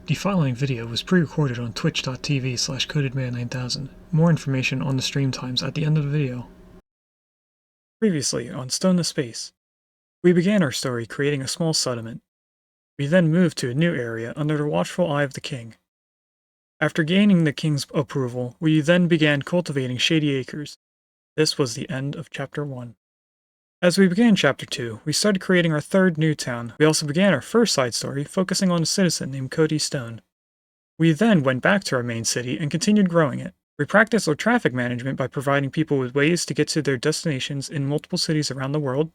The following video was pre-recorded on twitch.tv/codedman9000. More information on the stream times at the end of the video. Previously on Stone to Space, we began our story creating a small settlement. We then moved to a new area under the watchful eye of the king. After gaining the king's approval, we then began cultivating shady acres. This was the end of Chapter 1. As we began Chapter 2, we started creating our third new town. We also began our first side story, focusing on a citizen named Cody Stone. We then went back to our main city and continued growing it. We practiced our traffic management by providing people with ways to get to their destinations in multiple cities around the world.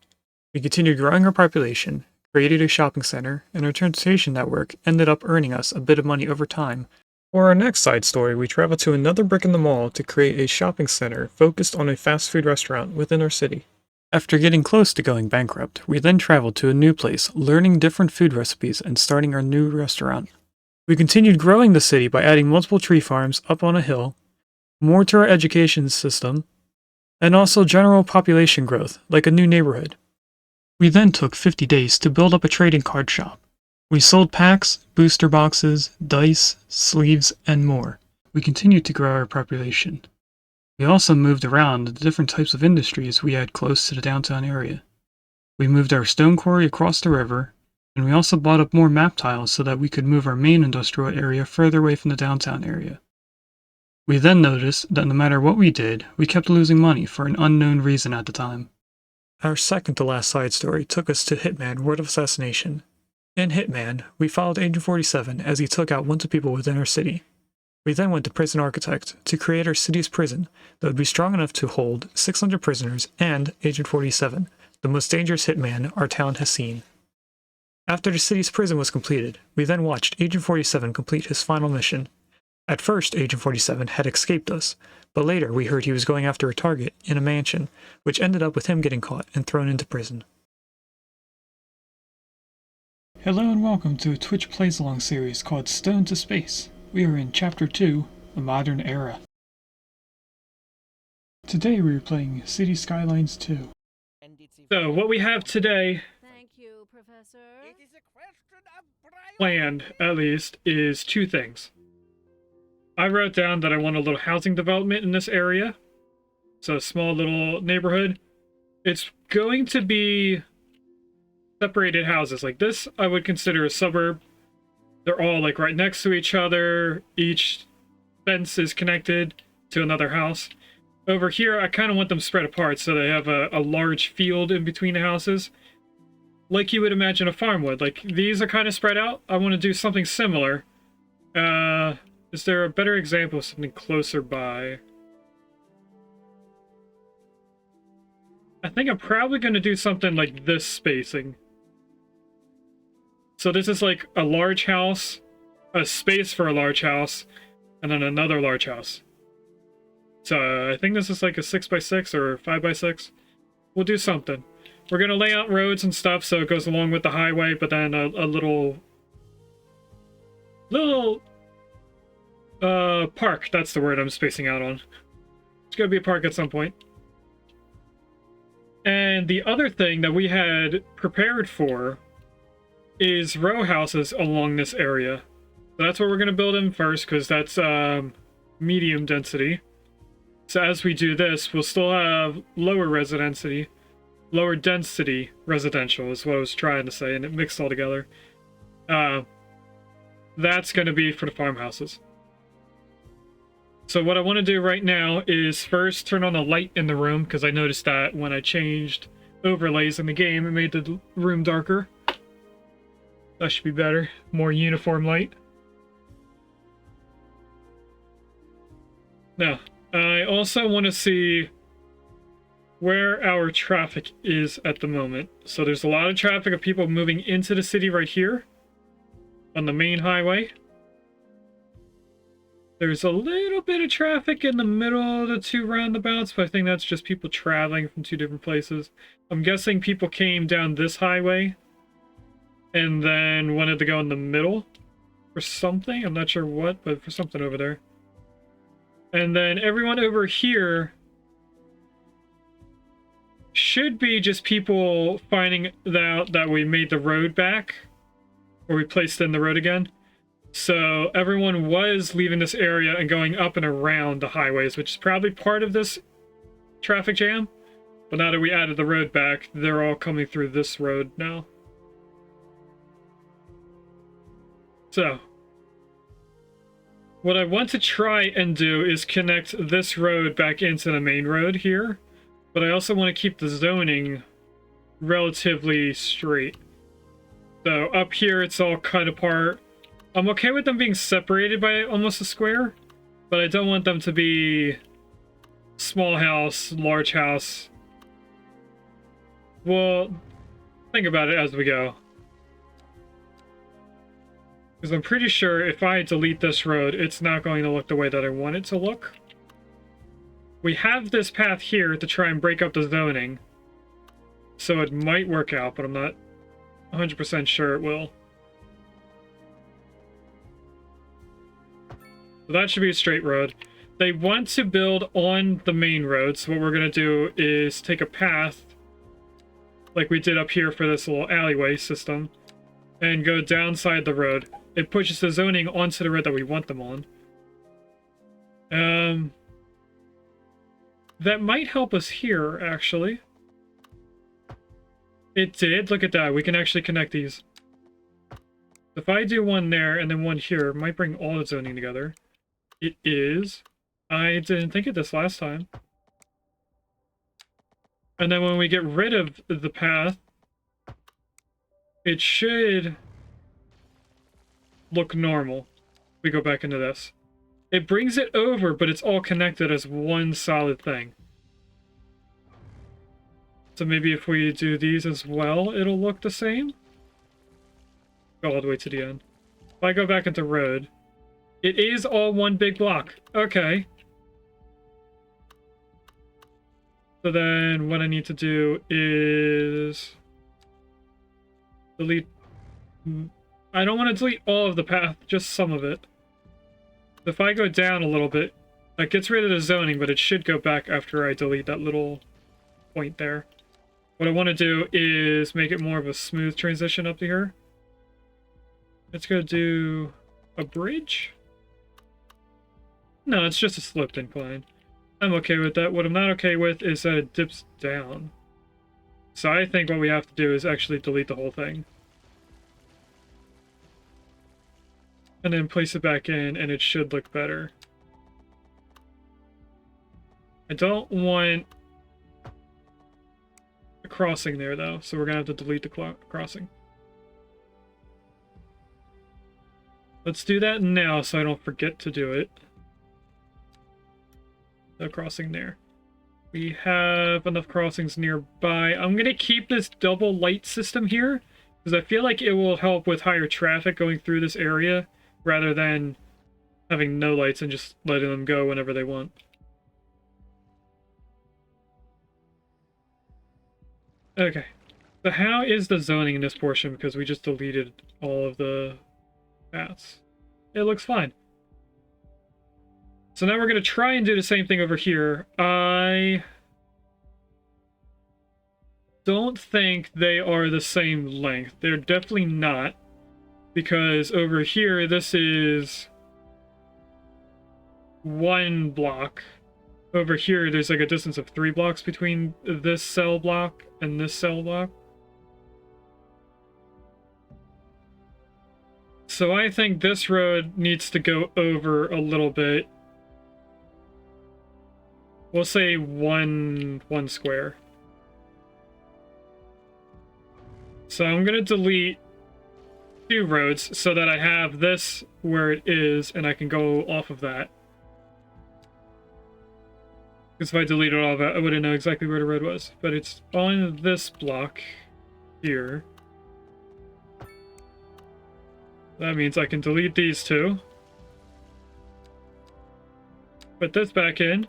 We continued growing our population, created a shopping center, and our transportation network ended up earning us a bit of money over time. For our next side story, we traveled to another brick in the mall to create a shopping center focused on a fast food restaurant within our city. After getting close to going bankrupt, we then traveled to a new place, learning different food recipes and starting our new restaurant. We continued growing the city by adding multiple tree farms up on a hill, more to our education system, and also general population growth, like a new neighborhood. We then took 50 days to build up a trading card shop. We sold packs, booster boxes, dice, sleeves, and more. We continued to grow our population. We also moved around the different types of industries we had close to the downtown area. We moved our stone quarry across the river, and we also bought up more map tiles so that we could move our main industrial area further away from the downtown area. We then noticed that no matter what we did, we kept losing money for an unknown reason at the time. Our second to last side story took us to Hitman Word of Assassination. In Hitman, we followed Agent 47 as he took out bunch of people within our city. We then went to Prison Architect to create our city's prison that would be strong enough to hold 600 prisoners and Agent 47, the most dangerous hitman our town has seen. After the city's prison was completed, we then watched Agent 47 complete his final mission. At first, Agent 47 had escaped us, but later we heard he was going after a target in a mansion, which ended up with him getting caught and thrown into prison. Hello and welcome to a Twitch Plays Along series called Stone to Space. We are in Chapter 2, The Modern Era. Today we are playing City Skylines 2. So what we have today, Thank you, Professor. planned at least, is two things. I wrote down that I want a little housing development in this area. So a small little neighborhood. It's going to be separated houses. Like this I would consider a suburb. They're all like right next to each other. Each fence is connected to another house. Over here, I kind of want them spread apart so they have a large field in between the houses. Like you would imagine a farm would. Like these are kind of spread out. I want to do something similar. Is there a better example of something closer by? I think I'm probably going to do something like this spacing. So this is like a large house, a space for a large house, and then another large house. So I think this is like a 6x6 or 5x6. We'll do something. We're going to lay out roads and stuff so it goes along with the highway, but then a little park. That's the word I'm spacing out on. It's going to be a park at some point. And the other thing that we had prepared for is row houses along this area. So that's what we're going to build in first, because that's medium density. So as we do this, we'll still have lower density residential is what I was trying to say, and it mixed all together. That's going to be for the farmhouses. So what I want to do right now is first turn on a light in the room, because I noticed that when I changed overlays in the game, it made the room darker. That should be better. More uniform light. Now, I also want to see where our traffic is at the moment. So there's a lot of traffic of people moving into the city right here on the main highway. There's a little bit of traffic in the middle of the two roundabouts, but I think that's just people traveling from two different places. I'm guessing people came down this highway and then wanted to go in the middle for something. I'm not sure what, but for something over there. And then everyone over here should be just people finding out that we made the road back, or we placed in the road again. So everyone was leaving this area and going up and around the highways, which is probably part of this traffic jam. But now that we added the road back, they're all coming through this road now. So what I want to try and do is connect this road back into the main road here, but I also want to keep the zoning relatively straight. So up here, it's all cut apart. I'm okay with them being separated by almost a square, but I don't want them to be small house, large house. Well, think about it as we go. Because I'm pretty sure if I delete this road, it's not going to look the way that I want it to look. We have this path here to try and break up the zoning, so it might work out, but I'm not 100% sure it will. So that should be a straight road. They want to build on the main road, so what we're going to do is take a path, like we did up here for this little alleyway system, and go downside the road. It pushes the zoning onto the road that we want them on. That might help us here, actually. It did. Look at that. We can actually connect these. If I do one there and then one here, it might bring all the zoning together. It is. I didn't think of this last time. And then when we get rid of the path, it should look normal. We go back into this. It brings it over, but it's all connected as one solid thing. So maybe if we do these as well, it'll look the same. Go all the way to the end. If I go back into road, it is all one big block. Okay. So then what I need to do is delete. I don't want to delete all of the path, just some of it. If I go down a little bit, that gets rid of the zoning, but it should go back after I delete that little point there. What I want to do is make it more of a smooth transition up to here. Let's go do a bridge. No, it's just a sloped incline. I'm okay with that. What I'm not okay with is that it dips down. So I think what we have to do is actually delete the whole thing. And then place it back in, and it should look better. I don't want a crossing there, though, so we're going to have to delete the crossing. Let's do that now so I don't forget to do it. No crossing there. We have enough crossings nearby. I'm going to keep this double light system here, because I feel like it will help with higher traffic going through this area, rather than having no lights and just letting them go whenever they want. Okay. So how is the zoning in this portion? Because we just deleted all of the paths. It looks fine. So now we're going to try and do the same thing over here. I don't think they are the same length. They're definitely not. Because over here, this is one block. Over here, there's like a distance of 3 blocks between this cell block and this cell block. So I think this road needs to go over a little bit. We'll say one square. So I'm going to delete 2 roads so that I have this where it is and I can go off of that. Because if I deleted all of that, I wouldn't know exactly where the road was. But it's on this block here. That means I can delete these 2. Put this back in.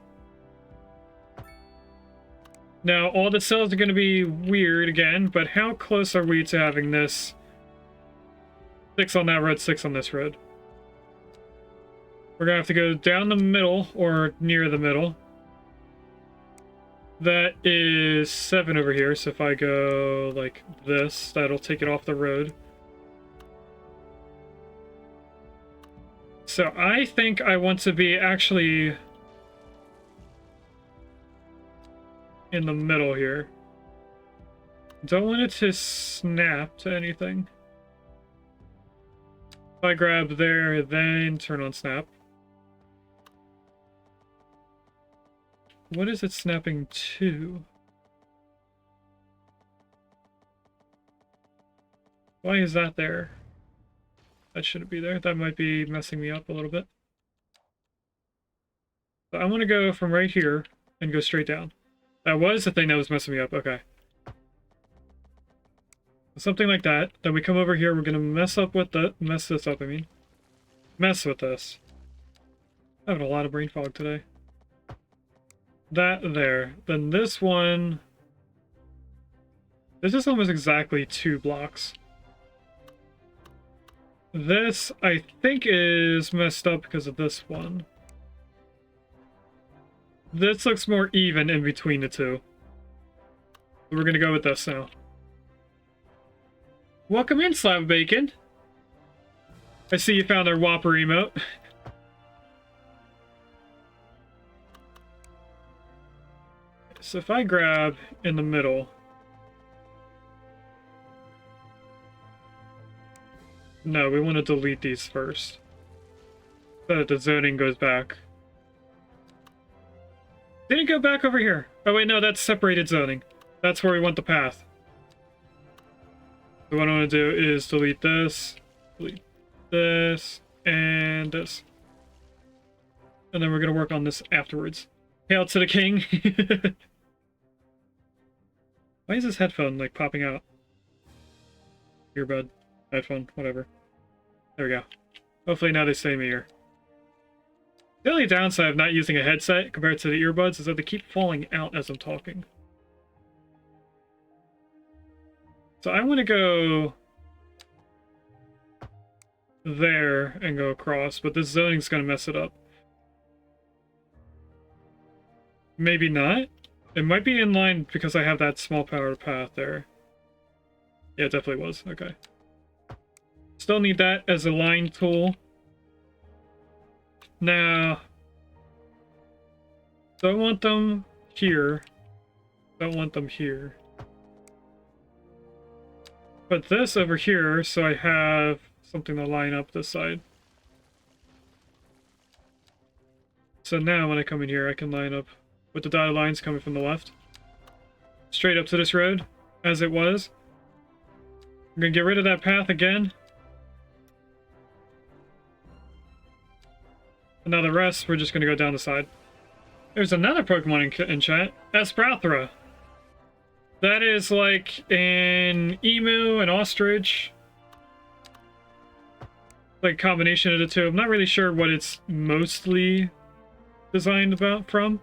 Now, all the cells are going to be weird again, but how close are we to having this 6 on that road, 6 on this road? We're going to have to go down the middle, or near the middle. That is 7 over here, so if I go like this, that'll take it off the road. So I think I want to be actually in the middle here. Don't want it to snap to anything. If I grab there, then turn on snap. What is it snapping to? Why is that there? That shouldn't be there. That might be messing me up a little bit. So I want to go from right here and go straight down. That was the thing that was messing me up. Okay. Something like that. Then we come over here. We're going to mess this up, I mean. Mess with this. I'm having a lot of brain fog today. That there. Then this one. This is almost exactly 2 blocks. This, I think, is messed up because of this one. This looks more even in between the two. We're gonna go with this now. Welcome in, Slab of Bacon. I see you found our Whopper emote. So if I grab in the middle... No, we want to delete these first. So that the zoning goes back. Didn't go back over here. Oh wait, no, that's separated zoning. That's where we want the path. So what I want to do is delete this, and this. And then we're going to work on this afterwards. Hail to the king. Why is this headphone, like, popping out? Earbud, headphone, whatever. There we go. Hopefully now they stay in my ear. The only downside of not using a headset compared to the earbuds is that they keep falling out as I'm talking. So I want to go there and go across, but this zoning's going to mess it up. Maybe not. It might be in line because I have that small powered path there. Yeah, it definitely was. Okay. Still need that as a line tool. Now, don't want them here. Don't want them here. Put this over here so I have something to line up this side. So now when I come in here, I can line up with the dotted lines coming from the left. Straight up to this road, as it was. I'm gonna get rid of that path again. And now the rest, we're just gonna go down the side. There's another Pokemon in chat, Esprathra. That is like an emu, an ostrich. Like combination of the two. I'm not really sure what it's mostly designed from.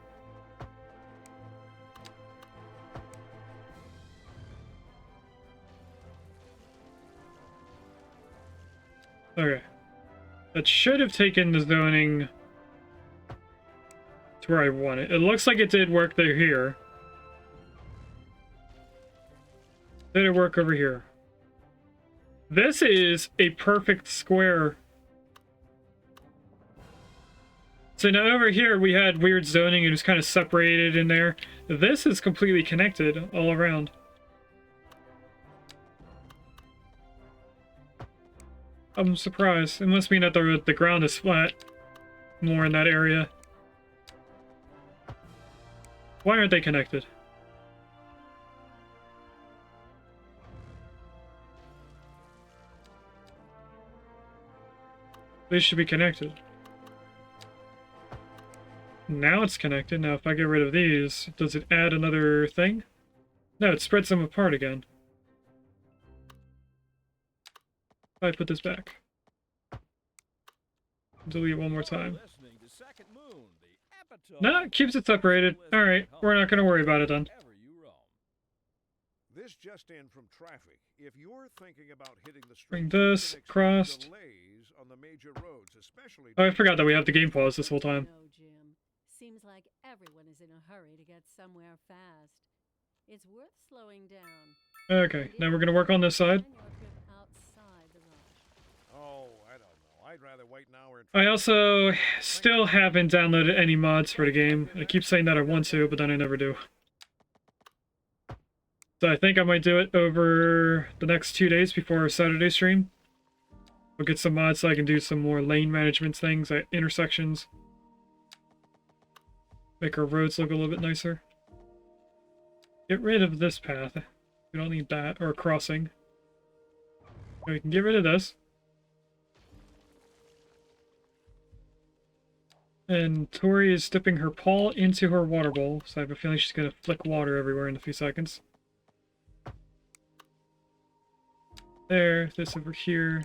Okay. That should have taken the zoning to where I want it. It looks like it did work there here. Did it work over here? This is a perfect square. So now over here we had weird zoning. It was kind of separated in there. This is completely connected all around. I'm surprised. It must mean that the ground is flat more in that area. Why aren't they connected? They should be connected. Now it's connected. Now if I get rid of these, does it add another thing? No, it spreads them apart again. If I put this back. Delete one more time. No, it keeps it separated. Alright, we're not going to worry about it then. This just in from traffic. If you're thinking about hitting the Bring this crossed. on the major roads, especially Oh, I forgot that we have the game pause this whole time. No, Jim. Seems like everyone is in a hurry to get somewhere fast. It's worth slowing down. Okay, now we're going to work on this side. Oh, I don't know. I'd rather wait an hour and I also still haven't downloaded any mods for the game. I keep saying that I want to, but then I never do. So I think I might do it over the next 2 days before our Saturday stream. We'll get some mods so I can do some more lane management things at intersections. Make our roads look a little bit nicer. Get rid of this path. We don't need that, or a crossing. We can get rid of this. And Tori is dipping her paw into her water bowl, so I have a feeling she's going to flick water everywhere in a few seconds. There, this over here.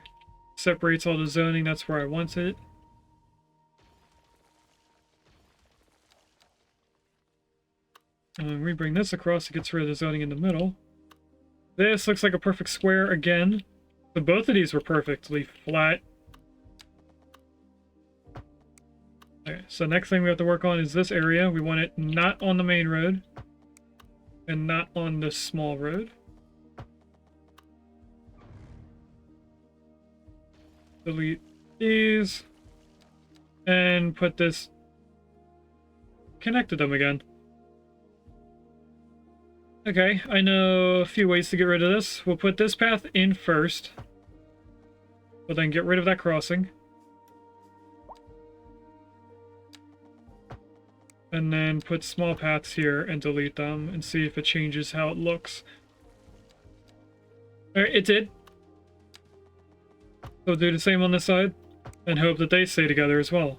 Separates all the zoning, that's where I want it. And when we bring this across, it gets rid of the zoning in the middle. This looks like a perfect square again. So both of these were perfectly flat. Okay, so next thing we have to work on is this area. We want it not on the main road. And not on this small road. Delete these. And put this... connected them again. Okay, I know a few ways to get rid of this. We'll put this path in first. We'll then get rid of that crossing. And then put small paths here and delete them and see if it changes how it looks. Alright, it did. We'll do the same on this side and hope that they stay together as well.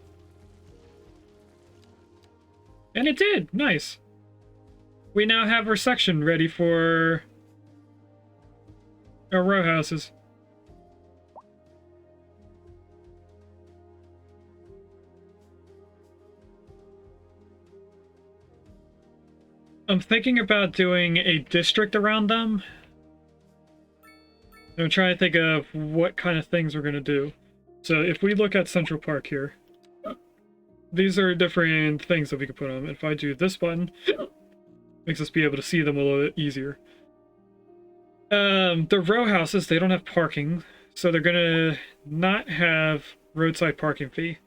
And it did! Nice! We now have our section ready for our row houses. I'm thinking about doing a district around them. I'm trying to think of what kind of things we're going to do. So if we look at Central Park here, these are different things that we can put on. If I do this button, makes us be able to see them a little bit easier. The row houses, they don't have parking, so they're gonna not have roadside parking fee.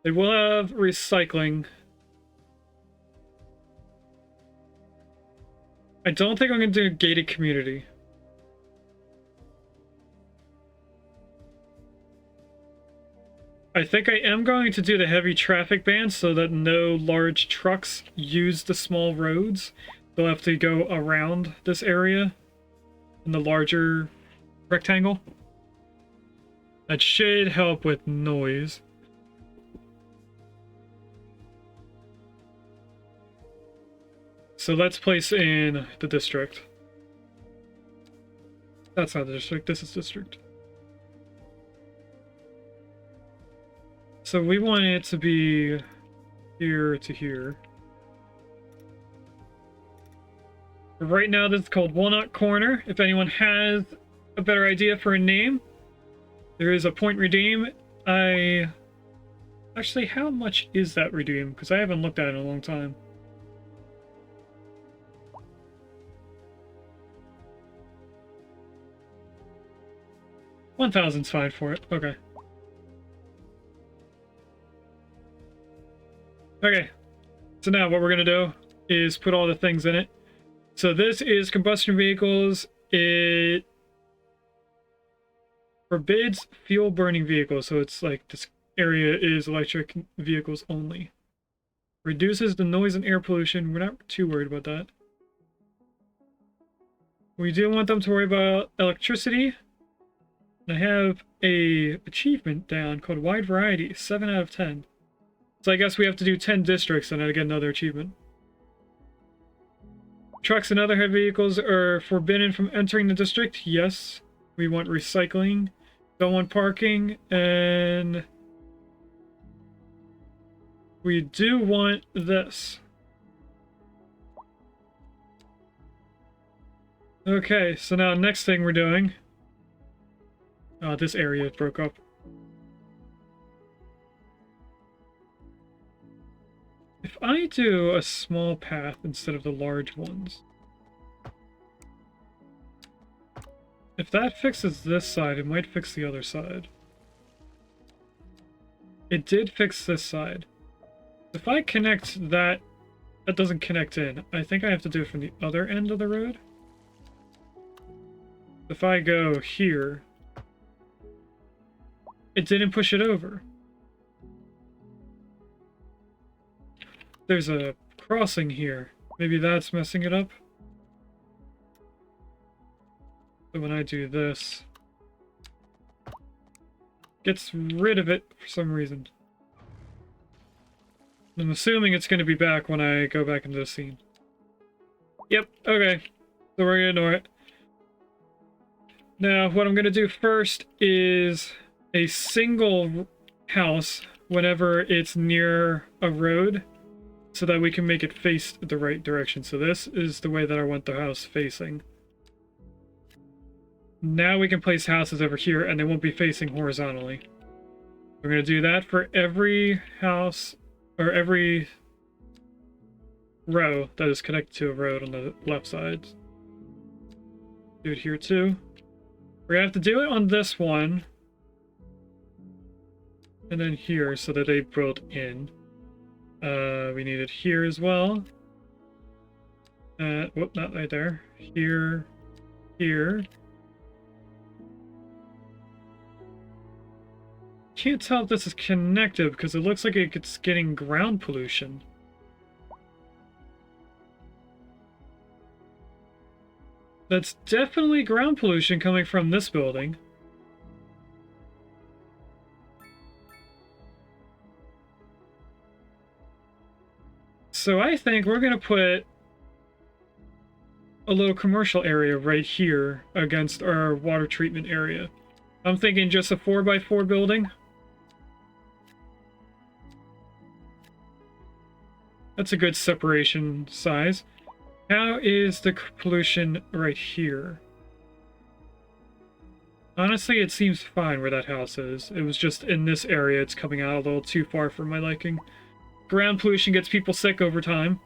They will have recycling. I don't think I'm gonna do a gated community. I think I am going to do the heavy traffic ban so that no large trucks use the small roads. They'll have to go around this area in the larger rectangle. That should help with noise. So let's place in the district. That's not the district, this is district. So we want it to be here to here. Right now this is called Walnut Corner. If anyone has a better idea for a name, there is a point redeem. Actually, how much is that redeem? Because I haven't looked at it in a long time. $1,000's fine for it. Okay. Okay, so now what we're going to do is put all the things in it. So this is combustion vehicles. It forbids fuel burning vehicles. So it's like this area is electric vehicles only. Reduces the noise and air pollution. We're not too worried about that. We do want them to worry about electricity. And I have a achievement down called Wide Variety, 7 out of 10. So I guess we have to do 10 districts and I get another achievement. Trucks and other heavy vehicles are forbidden from entering the district. Yes. We want recycling. Don't want parking. And we do want this. Okay, so now next thing we're doing. This area broke up. If I do a small path instead of the large ones, if that fixes this side, it might fix the other side. It did fix this side. If I connect that, that doesn't connect in. I think I have to do it from the other end of the road. If I go here, it didn't push it over. There's a crossing here. Maybe that's messing it up. So when I do this, gets rid of it for some reason. I'm assuming it's going to be back when I go back into the scene. Yep, okay. So we're going to ignore it. Now, what I'm going to do first is a single house whenever it's near a road, so that we can make it face the right direction. So this is the way that I want the house facing. Now we can place houses over here and they won't be facing horizontally. We're going to do that for every house or every row that is connected to a road on the left side. Do it here too. We're going to have to do it on this one. And then here so that they build in. We need it here as well. Whoop, not right there. Here. Here. Can't tell if this is connected because it looks like it's getting ground pollution. That's definitely ground pollution coming from this building. So I think we're going to put a little commercial area right here against our water treatment area. I'm thinking just a 4x4 building. That's a good separation size. How is the pollution right here? Honestly, it seems fine where that house is. It was just in this area, it's coming out a little too far for my liking. Ground pollution gets people sick over time.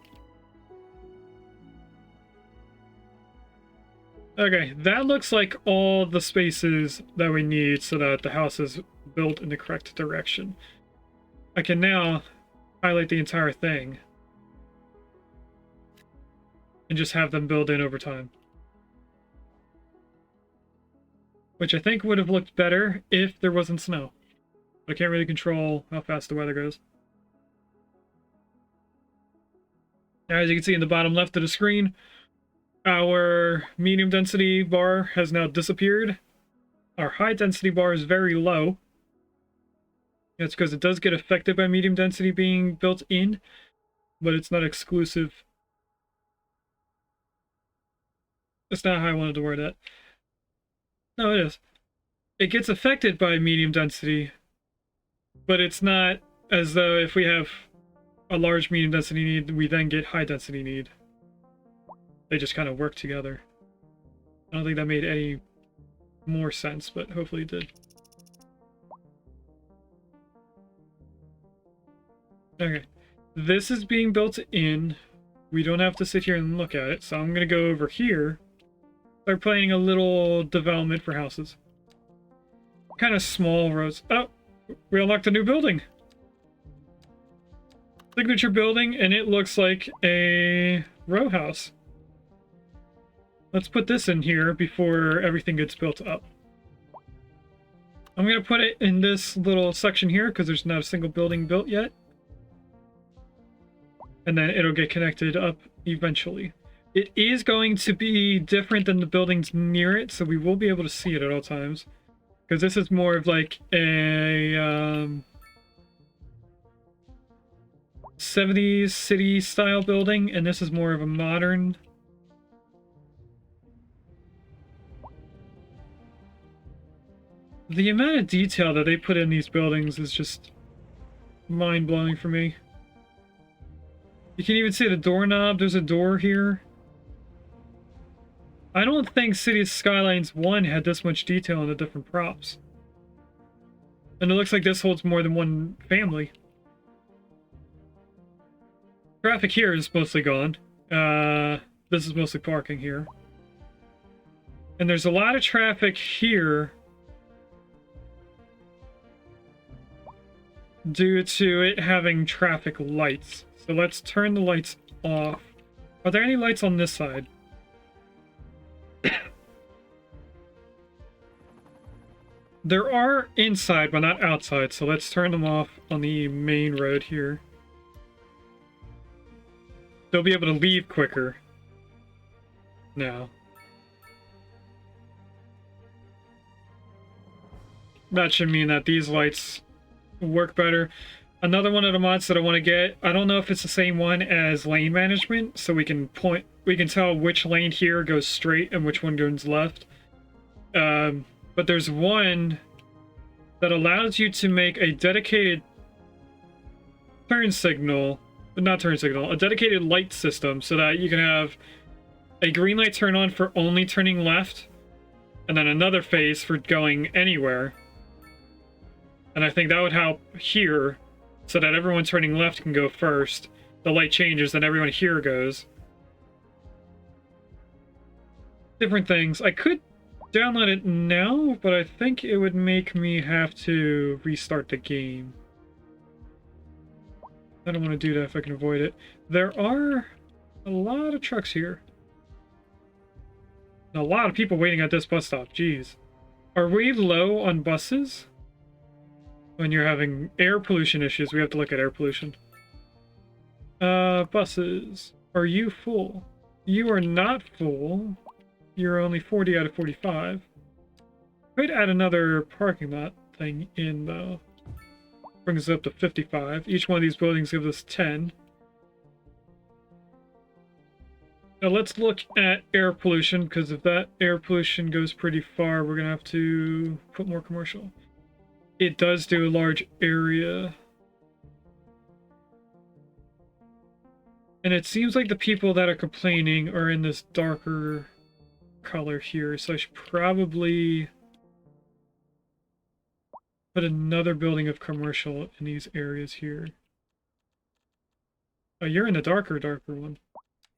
Okay, that looks like all the spaces that we need so that the house is built in the correct direction. I can now highlight the entire thing and just have them build in over time. Which I think would have looked better if there wasn't snow. I can't really control how fast the weather goes. As you can see in the bottom left of the screen, our medium density bar has now disappeared. Our high density bar is very low. That's because it does get affected by medium density being built in, but it's not exclusive. That's not how I wanted to word that. No, it is. It gets affected by medium density, but it's not as though if we have a large medium density need, we then get high density need. They just kind of work together. I don't think that made any more sense, but hopefully it did. Okay, this is being built in. We don't have to sit here and look at it, so I'm gonna go over here. Start planning a little development for houses. Kind of small roads. Oh, we unlocked a new building. Signature building, and it looks like a row house. Let's put this in here before everything gets built up. I'm going to put it in this little section here because there's not a single building built yet. And then it'll get connected up eventually. It is going to be different than the buildings near it, so we will be able to see it at all times. Because this is more of like a 70s city style building, and this is more of a modern. The amount of detail that they put in these buildings is just mind-blowing for me. You can even see the doorknob. There's a door here. I don't think Cities Skylines 1 had this much detail on the different props. And it looks like this holds more than one family. Traffic here is mostly gone. This is mostly parking here. And there's a lot of traffic here. due to it having traffic lights. So let's turn the lights off. Are there any lights on this side? There are inside, but not outside, so let's turn them off on the main road here. They'll be able to leave quicker now. That should mean that these lights work better. Another one of the mods that I want to get, I don't know if it's the same one as lane management, so we can tell which lane here goes straight and which one goes left. But there's one that allows you to make a dedicated turn signal, not turn signal, a dedicated light system so that you can have a green light turn on for only turning left, and then another phase for going anywhere. And I think that would help here, so that everyone turning left can go first. The light changes, then everyone here goes. Different things. I could download it now, but I think it would make me have to restart the game. I don't want to do that if I can avoid it. There are a lot of trucks here. And a lot of people waiting at this bus stop. Jeez. Are we low on buses? When you're having air pollution issues, we have to look at air pollution. Buses. Are you full? You are not full. You're only 40 out of 45. Could add another parking lot thing in, though. Brings us up to 55. Each one of these buildings gives us 10. Now let's look at air pollution, because if that air pollution goes pretty far, we're going to have to put more commercial. It does do a large area. And it seems like the people that are complaining are in this darker color here, so I should probably put another building of commercial in these areas here. Oh, you're in the darker one.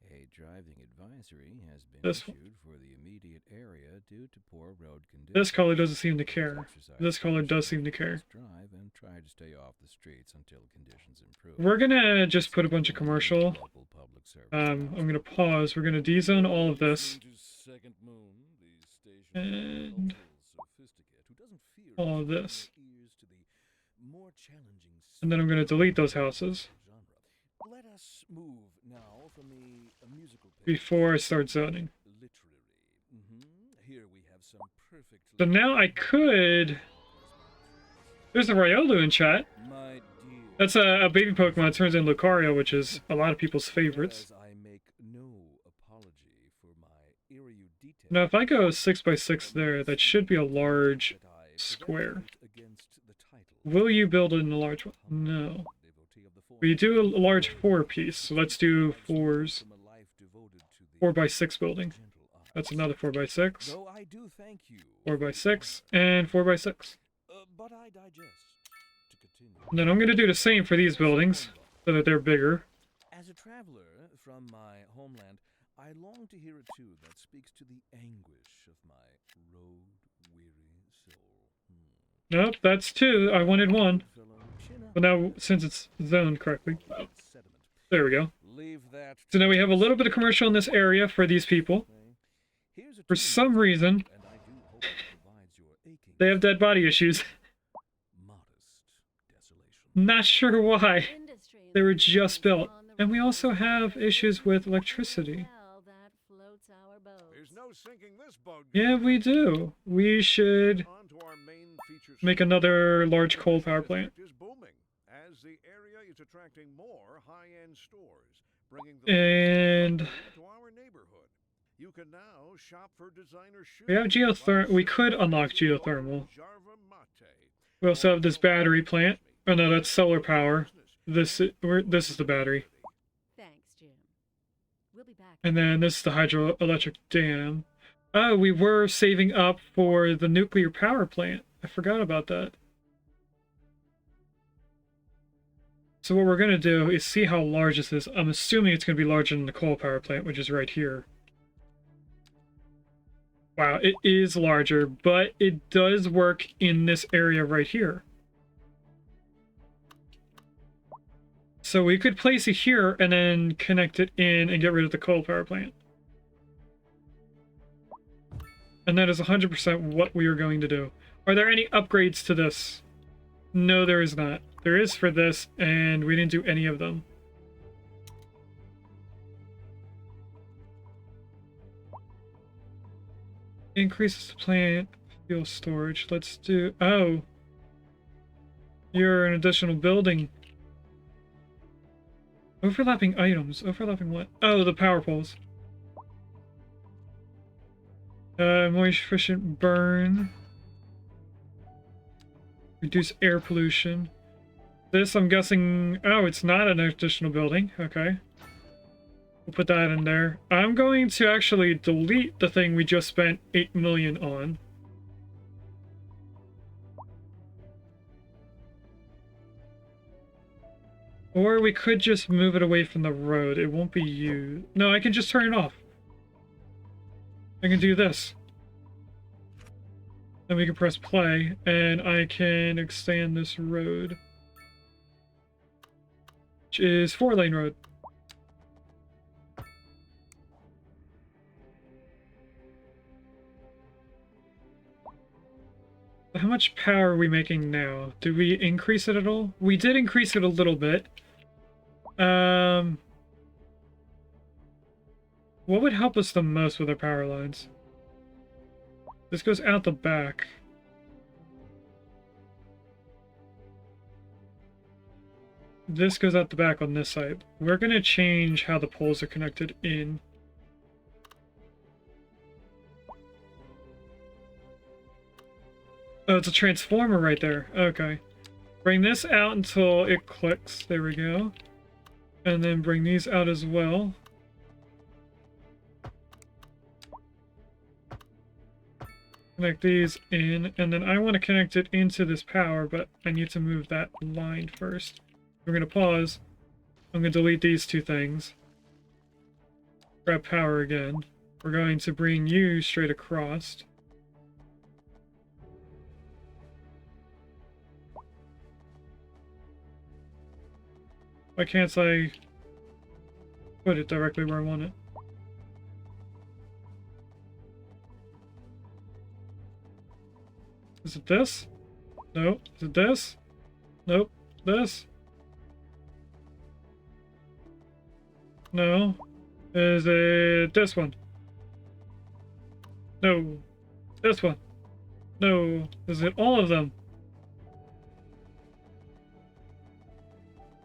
A driving advisory has been This issued for the immediate area due to poor road conditions. This color doesn't seem to care. This color does seem to care. Drive and try to stay off the streets until conditions improve. We're gonna just put a bunch of commercial. I'm gonna pause. We're gonna dezone all of this. And all of this. And then I'm gonna delete those houses Let us move now from a musical before I start zoning. Here we have some perfect. So now I could... There's a Ryolu in chat. My dear, That's a baby Pokemon that turns into Lucario, which is a lot of people's favorites. I make no apology for my erudite. Now if I go 6x6 there, that should be a large square. Will you build it in a large one? No. We do a large 4-piece, so let's do 4s. 4x6 building. That's another 4x6. 4x6 and 4x6. But I digest. To continue. And then I'm going to do the same for these buildings, so that they're bigger. As a traveler from my homeland, I long to hear a tune that speaks to the anguish of my road-weary soul. Nope, that's 2. I wanted 1. But now, since it's zoned correctly. There we go. So now we have a little bit of commercial in this area for these people. For some reason, they have dead body issues. Not sure why. They were just built. And we also have issues with electricity. Yeah, we do. We should make another large coal power plant. And we have geothermal. We could unlock geothermal. We also have this battery plant. Oh no, that's solar power. This is the battery. Thanks, Jim. We'll be back. And then this is the hydroelectric dam. Oh, we were saving up for the nuclear power plant. I forgot about that. So what we're going to do is see how large this is. I'm assuming it's going to be larger than the coal power plant, which is right here. Wow, it is larger, but it does work in this area right here. So we could place it here and then connect it in and get rid of the coal power plant. And that is 100% what we are going to do. Are there any upgrades to this? No, there is not. There is for this, and we didn't do any of them. Increases the plant fuel storage. Let's do... Oh. You're an additional building. Overlapping items. Overlapping what? Oh, the power poles. More efficient burn. Reduce air pollution. This, I'm guessing... Oh, it's not an additional building. Okay. We'll put that in there. I'm going to actually delete the thing we just spent 8 million on. Or we could just move it away from the road. It won't be used. No, I can just turn it off. I can do this. Then we can press play, and I can extend this road. Which is 4-lane road. How much power are we making now? Did we increase it at all? We did increase it a little bit. What would help us the most with our power lines? This goes out the back. This goes out the back on this side. We're going to change how the poles are connected in. Oh, it's a transformer right there. Okay. Bring this out until it clicks. There we go. And then bring these out as well. Connect these in, and then I want to connect it into this power, but I need to move that line first. We're going to pause. I'm going to delete these two things. Grab power again. We're going to bring you straight across. Why can't I put it directly where I want it? Is it this? No. Is it this? Nope. This? No. Is it this one? No. This one? No. Is it all of them?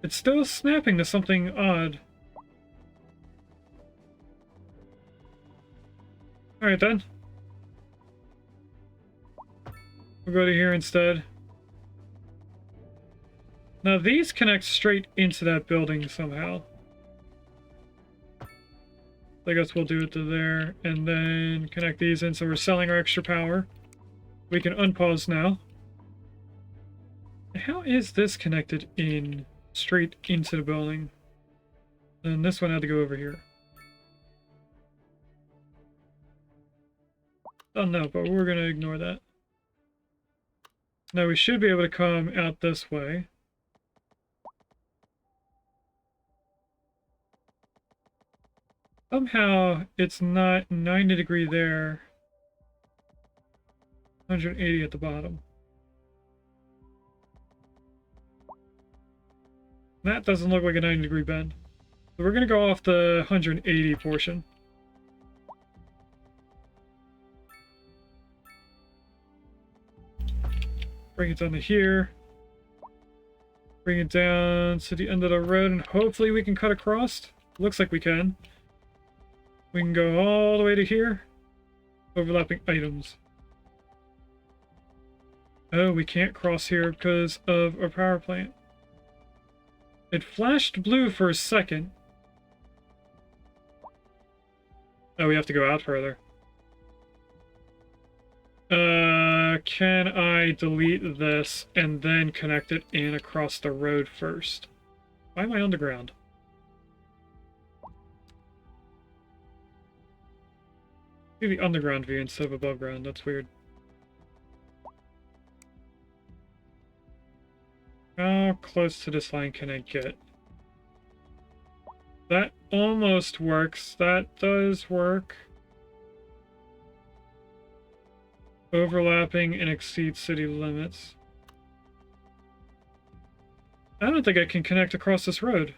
It's still snapping to something odd. Alright then. We'll go to here instead. Now these connect straight into that building somehow. I guess we'll do it to there, and then connect these in so we're selling our extra power. We can unpause now. How is this connected in straight into the building? And this one had to go over here. Oh no, but we're gonna ignore that. Now we should be able to come out this way. Somehow it's not 90 degree there. 180 at the bottom. That doesn't look like a 90 degree bend. So we're gonna go off the 180 portion. Bring it down to here. Bring it down to the end of the road, and hopefully we can cut across. Looks like we can. We can go all the way to here. Overlapping items. Oh, we can't cross here because of our power plant. It flashed blue for a second. Oh, we have to go out further. Can I delete this and then connect it in across the road first? Why am I underground? Do the underground view instead of above ground. That's weird. How close to this line can I get? That almost works. That does work. Overlapping and exceed city limits. I don't think I can connect across this road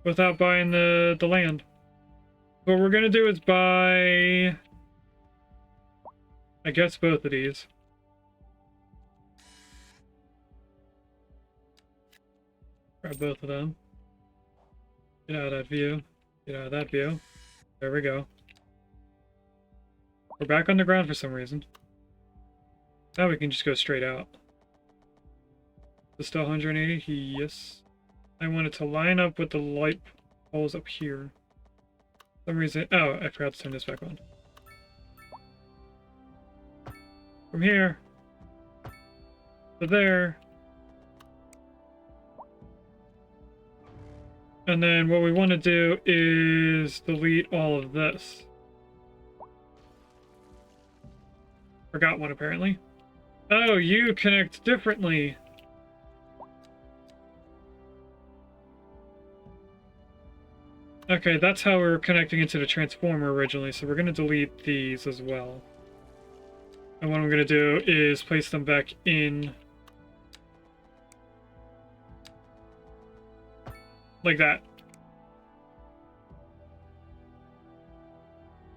without buying the land. What we're gonna do is buy, I guess, both of these. Grab both of them. Get out of that view. Get out of that view. There we go. We're back on the ground for some reason. Now we can just go straight out. Is it still 180? Yes. I want it to line up with the light poles up here. For some reason. Oh, I forgot to turn this back on. From here to there. And then what we want to do is delete all of this. Forgot one apparently. Oh, you connect differently. Okay, that's how we were connecting into the transformer originally, so we're going to delete these as well. And what I'm going to do is place them back in like that.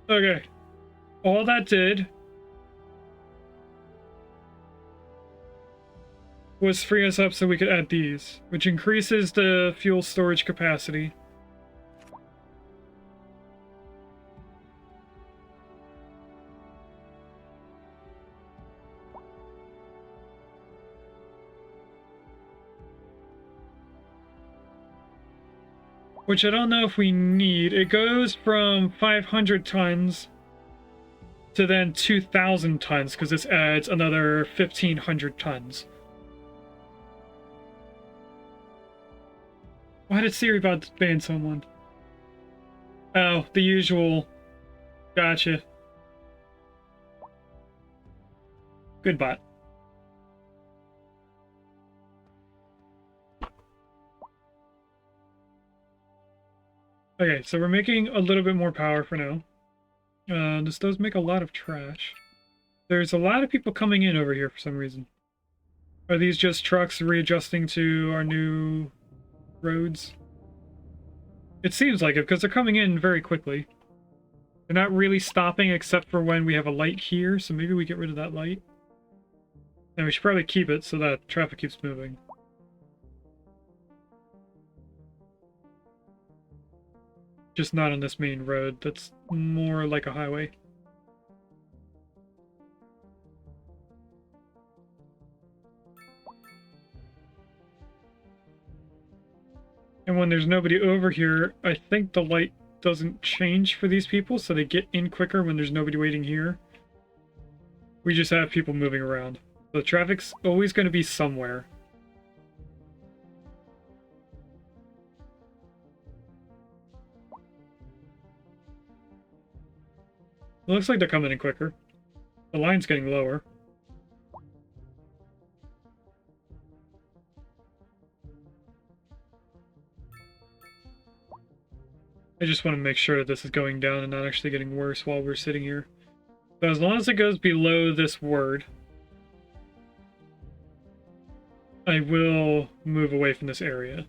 Okay. All that did was free us up so we could add these, which increases the fuel storage capacity. Which I don't know if we need. It goes from 500 tons to then 2,000 tons, because this adds another 1,500 tons. Why did Siri ban someone? Oh, the usual. Gotcha. Good bot. Okay, so we're making a little bit more power for now. This does make a lot of trash. There's a lot of people coming in over here for some reason. Are these just trucks readjusting to our new roads? It seems like it, because they're coming in very quickly. They're not really stopping except for when we have a light here, so maybe we get rid of that light. And we should probably keep it so that traffic keeps moving. Just not on this main road. That's more like a highway. And when there's nobody over here, I think the light doesn't change for these people, so they get in quicker when there's nobody waiting here. We just have people moving around. So the traffic's always going to be somewhere. It looks like they're coming in quicker. The line's getting lower. I just want to make sure that this is going down and not actually getting worse while we're sitting here. So as long as it goes below this word, I will move away from this area.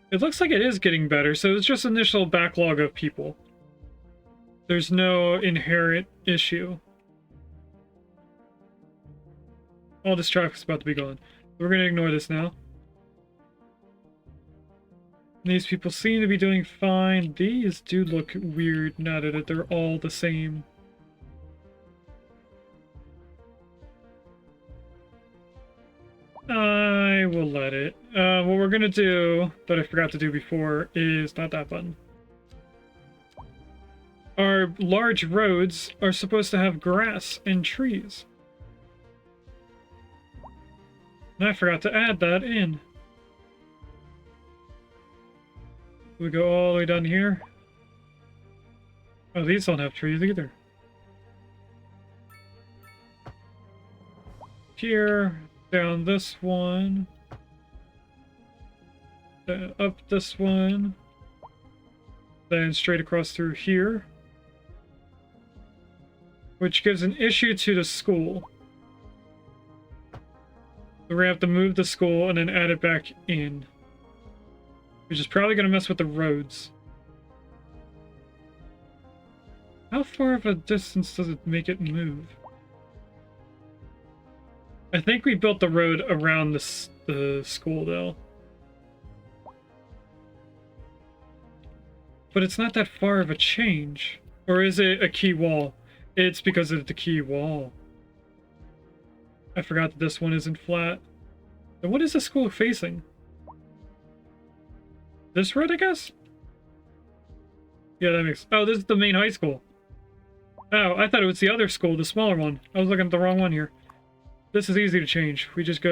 It looks like it is getting better, so it's just initial backlog of people. There's no inherent issue. All this traffic's about to be gone. We're going to ignore this now. These people seem to be doing fine. These do look weird now that they're all the same. I will let it. What we're gonna do, that I forgot to do before, is not that button. Our large roads are supposed to have grass and trees. And I forgot to add that in. We go all the way down here. Oh, these don't have trees either. Here, down this one. Up this one. Then straight across through here. Which gives an issue to the school. So we're gonna have to move the school and then add it back in. Which is probably gonna mess with the roads. How far of a distance does it make it move? I think we built the road around the school though. But it's not that far of a change. Or is it a key wall? It's because of the key wall. I forgot that this one isn't flat. And what is the school facing? This road, I guess? Yeah, that makes... Oh, this is the main high school. Oh, I thought it was the other school, the smaller one. I was looking at the wrong one here. This is easy to change. We just go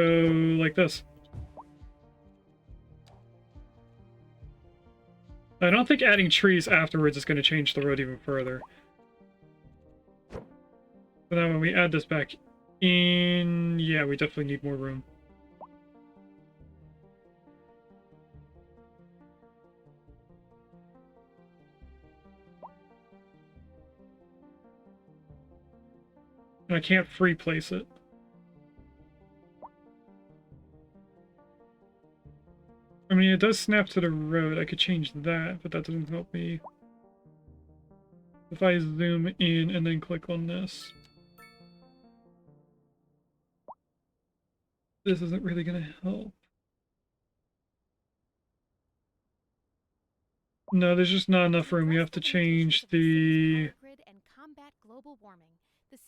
like this. I don't think adding trees afterwards is going to change the road even further. So now when we add this back in... Yeah, we definitely need more room. And I can't free place it. I mean, it does snap to the road. I could change that, but that doesn't help me. If I zoom in and then click on this. This isn't really going to help. No, there's just not enough room. We have to change the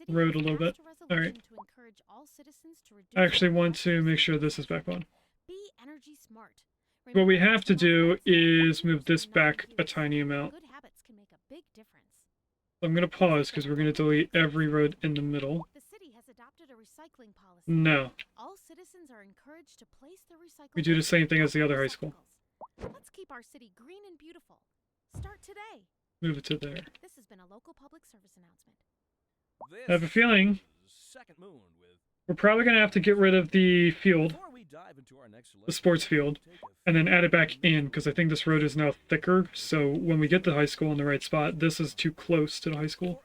road a little bit. Alright. I actually want to make sure this is back on. What we have to do is move this back a tiny amount. I'm going to pause because we're going to delete every road in the middle. No. We do the same thing as the other high school. Let's keep our city green and beautiful. Start today. Move it to there. This has been a local public service announcement. I have a feeling we're probably going to have to get rid of the field, the sports field, and then add it back in, because I think this road is now thicker, so when we get the high school in the right spot, this is too close to the high school.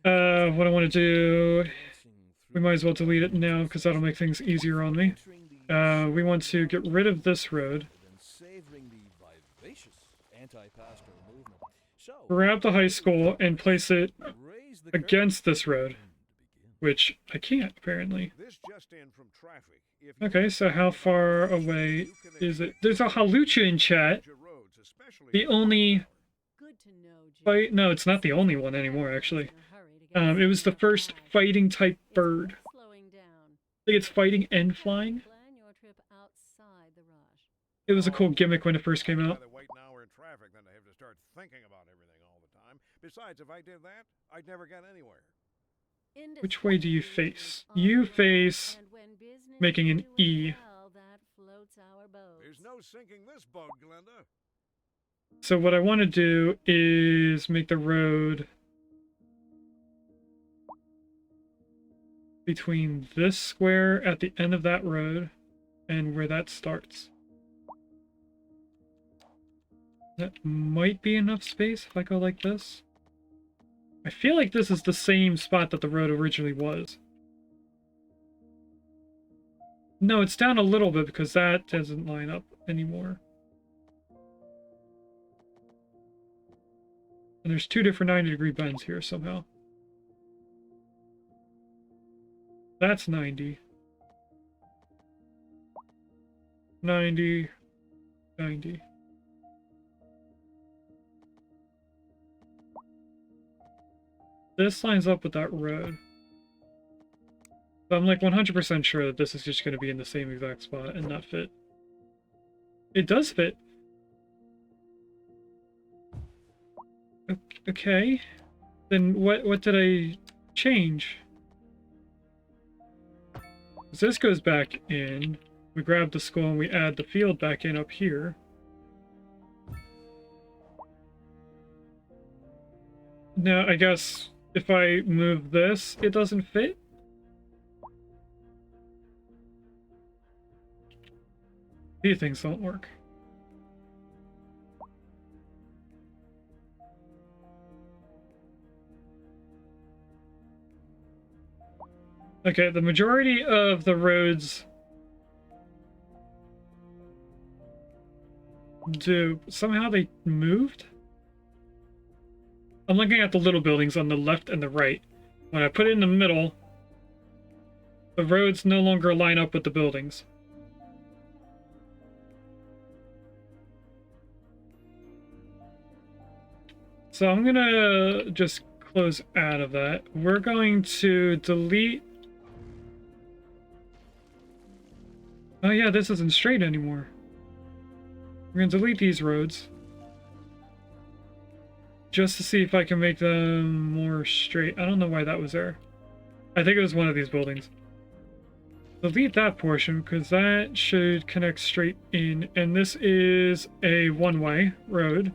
What I want to do, we might as well delete it now, because that'll make things easier on me. We want to get rid of this road. Grab the high school and place it against this road. Which I can't, apparently. Okay, so how far away is it? There's a halucha in chat. The only... fight... No, it's not the only one anymore, actually. It was the first fighting type bird. I think it's fighting and flying. It was a cool gimmick when it first came out. Besides, if I did that, I'd never get anywhere. Which way do you face? You face making an E. There's no sinking this boat, Glenda. So what I want to do is make the road between this square at the end of that road and where that starts. That might be enough space if I go like this. I feel like this is the same spot that the road originally was. No, it's down a little bit because that doesn't line up anymore. And there's two different 90-degree bends here somehow. That's 90. 90. 90. This lines up with that road. But I'm like 100% sure that this is just going to be in the same exact spot and not fit. It does fit. Okay. Then what did I change? So this goes back in. We grab the school and we add the field back in up here. Now, I guess if I move this, it doesn't fit? These things don't work. Okay, the majority of the roads do. Somehow they moved? I'm looking at the little buildings on the left and the right. When I put it in the middle, the roads no longer line up with the buildings. So I'm gonna just close out of that. We're going to delete. Oh yeah, this isn't straight anymore. We're gonna delete these roads. Just to see if I can make them more straight. I don't know why that was there. I think it was one of these buildings. Delete that portion because that should connect straight in. And this is a one-way road.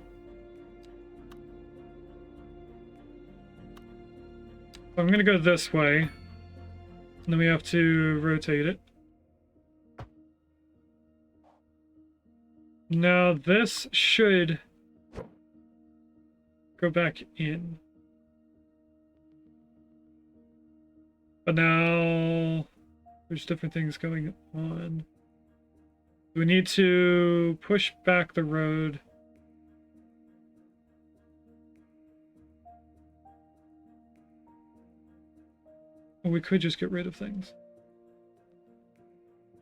So I'm going to go this way. And then we have to rotate it. Now this should go back in. But now there's different things going on. We need to push back the road. Or we could just get rid of things.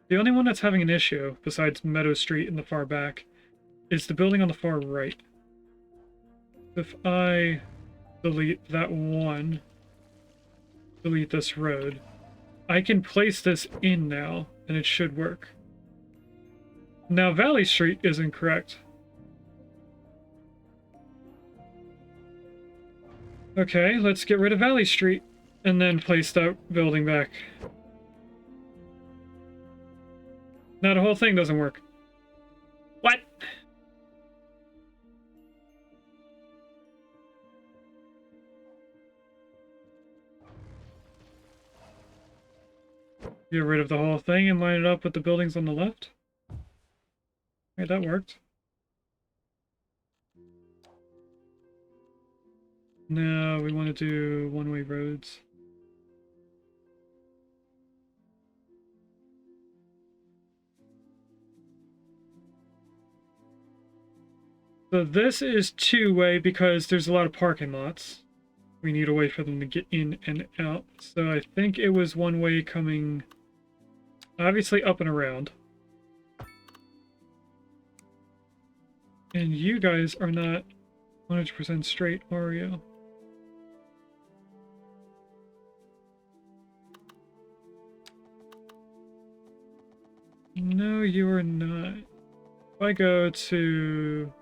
The only one that's having an issue, besides Meadow Street in the far back, is the building on the far right. If I delete that one, delete this road, I can place this in now, and it should work. Now Valley Street is incorrect. Okay, let's get rid of Valley Street, and then place that building back. Now the whole thing doesn't work. What? Get rid of the whole thing and line it up with the buildings on the left. Okay, that worked. Now we want to do one-way roads. So this is two-way because there's a lot of parking lots. We need a way for them to get in and out. So I think it was one way coming, obviously, up and around. And you guys are not 100% straight, are you? No, you are not. If I go to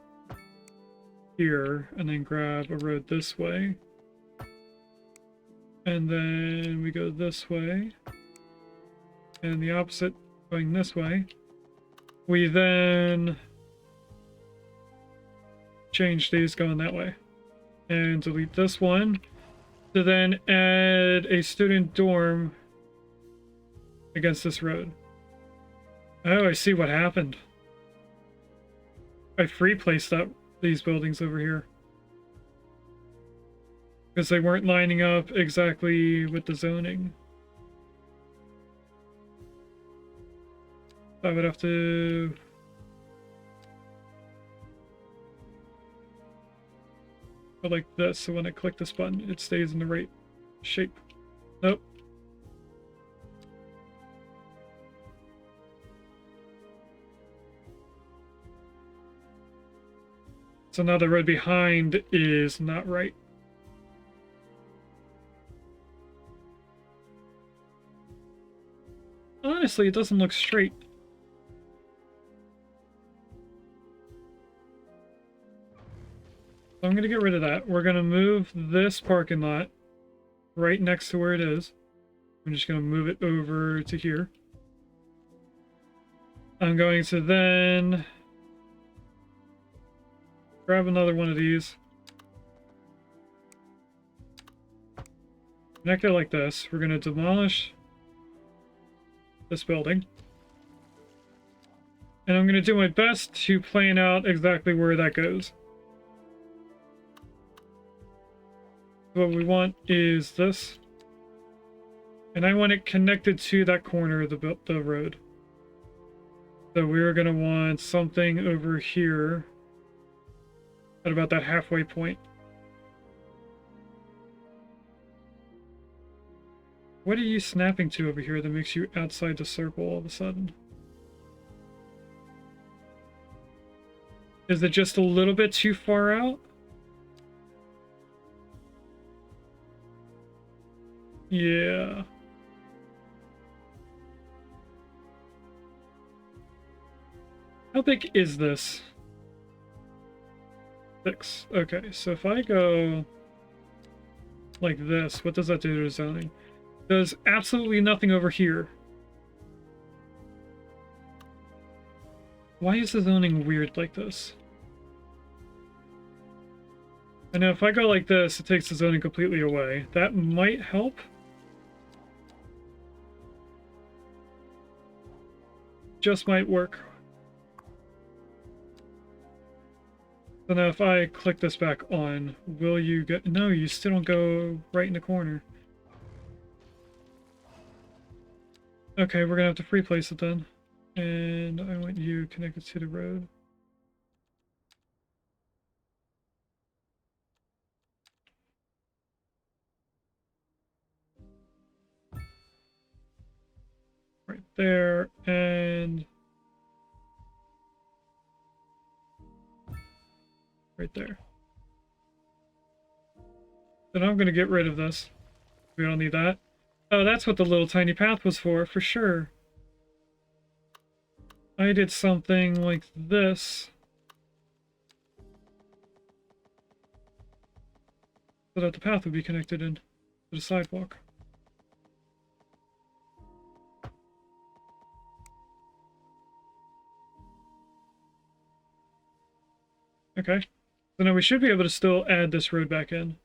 here and then grab a road this way, and then we go this way, and the opposite going this way, we then change these going that way, and delete this one to then add a student dorm against this road. Oh, I see what happened. I free placed these buildings over here because they weren't lining up exactly with the zoning. I would have to go like this, so when I click this button, it stays in the right shape. Nope. So now the road behind is not right. Honestly, it doesn't look straight. So I'm going to get rid of that. We're going to move this parking lot right next to where it is. I'm just going to move it over to here. I'm going to then grab another one of these. Connect it like this. We're going to demolish this building. And I'm going to do my best to plan out exactly where that goes. What we want is this. And I want it connected to that corner of the road. So we're going to want something over here at about that halfway point. What are you snapping to over here that makes you outside the circle all of a sudden? Is it just a little bit too far out? Yeah. How big is this? 6. Okay, so if I go like this, what does that do to the zoning? Does absolutely nothing over here. Why is the zoning weird like this? I know if I go like this, it takes the zoning completely away. That might help. Just might work. So now if I click this back on, will you get... No, you still don't go right in the corner. Okay, we're gonna have to free place it then. And I want you connected to the road. Right there, and... right there. Then I'm gonna get rid of this. We don't need that. Oh, that's what the little tiny path was for sure. I did something like this. So that the path would be connected in to the sidewalk. Okay. So now we should be able to still add this road back in.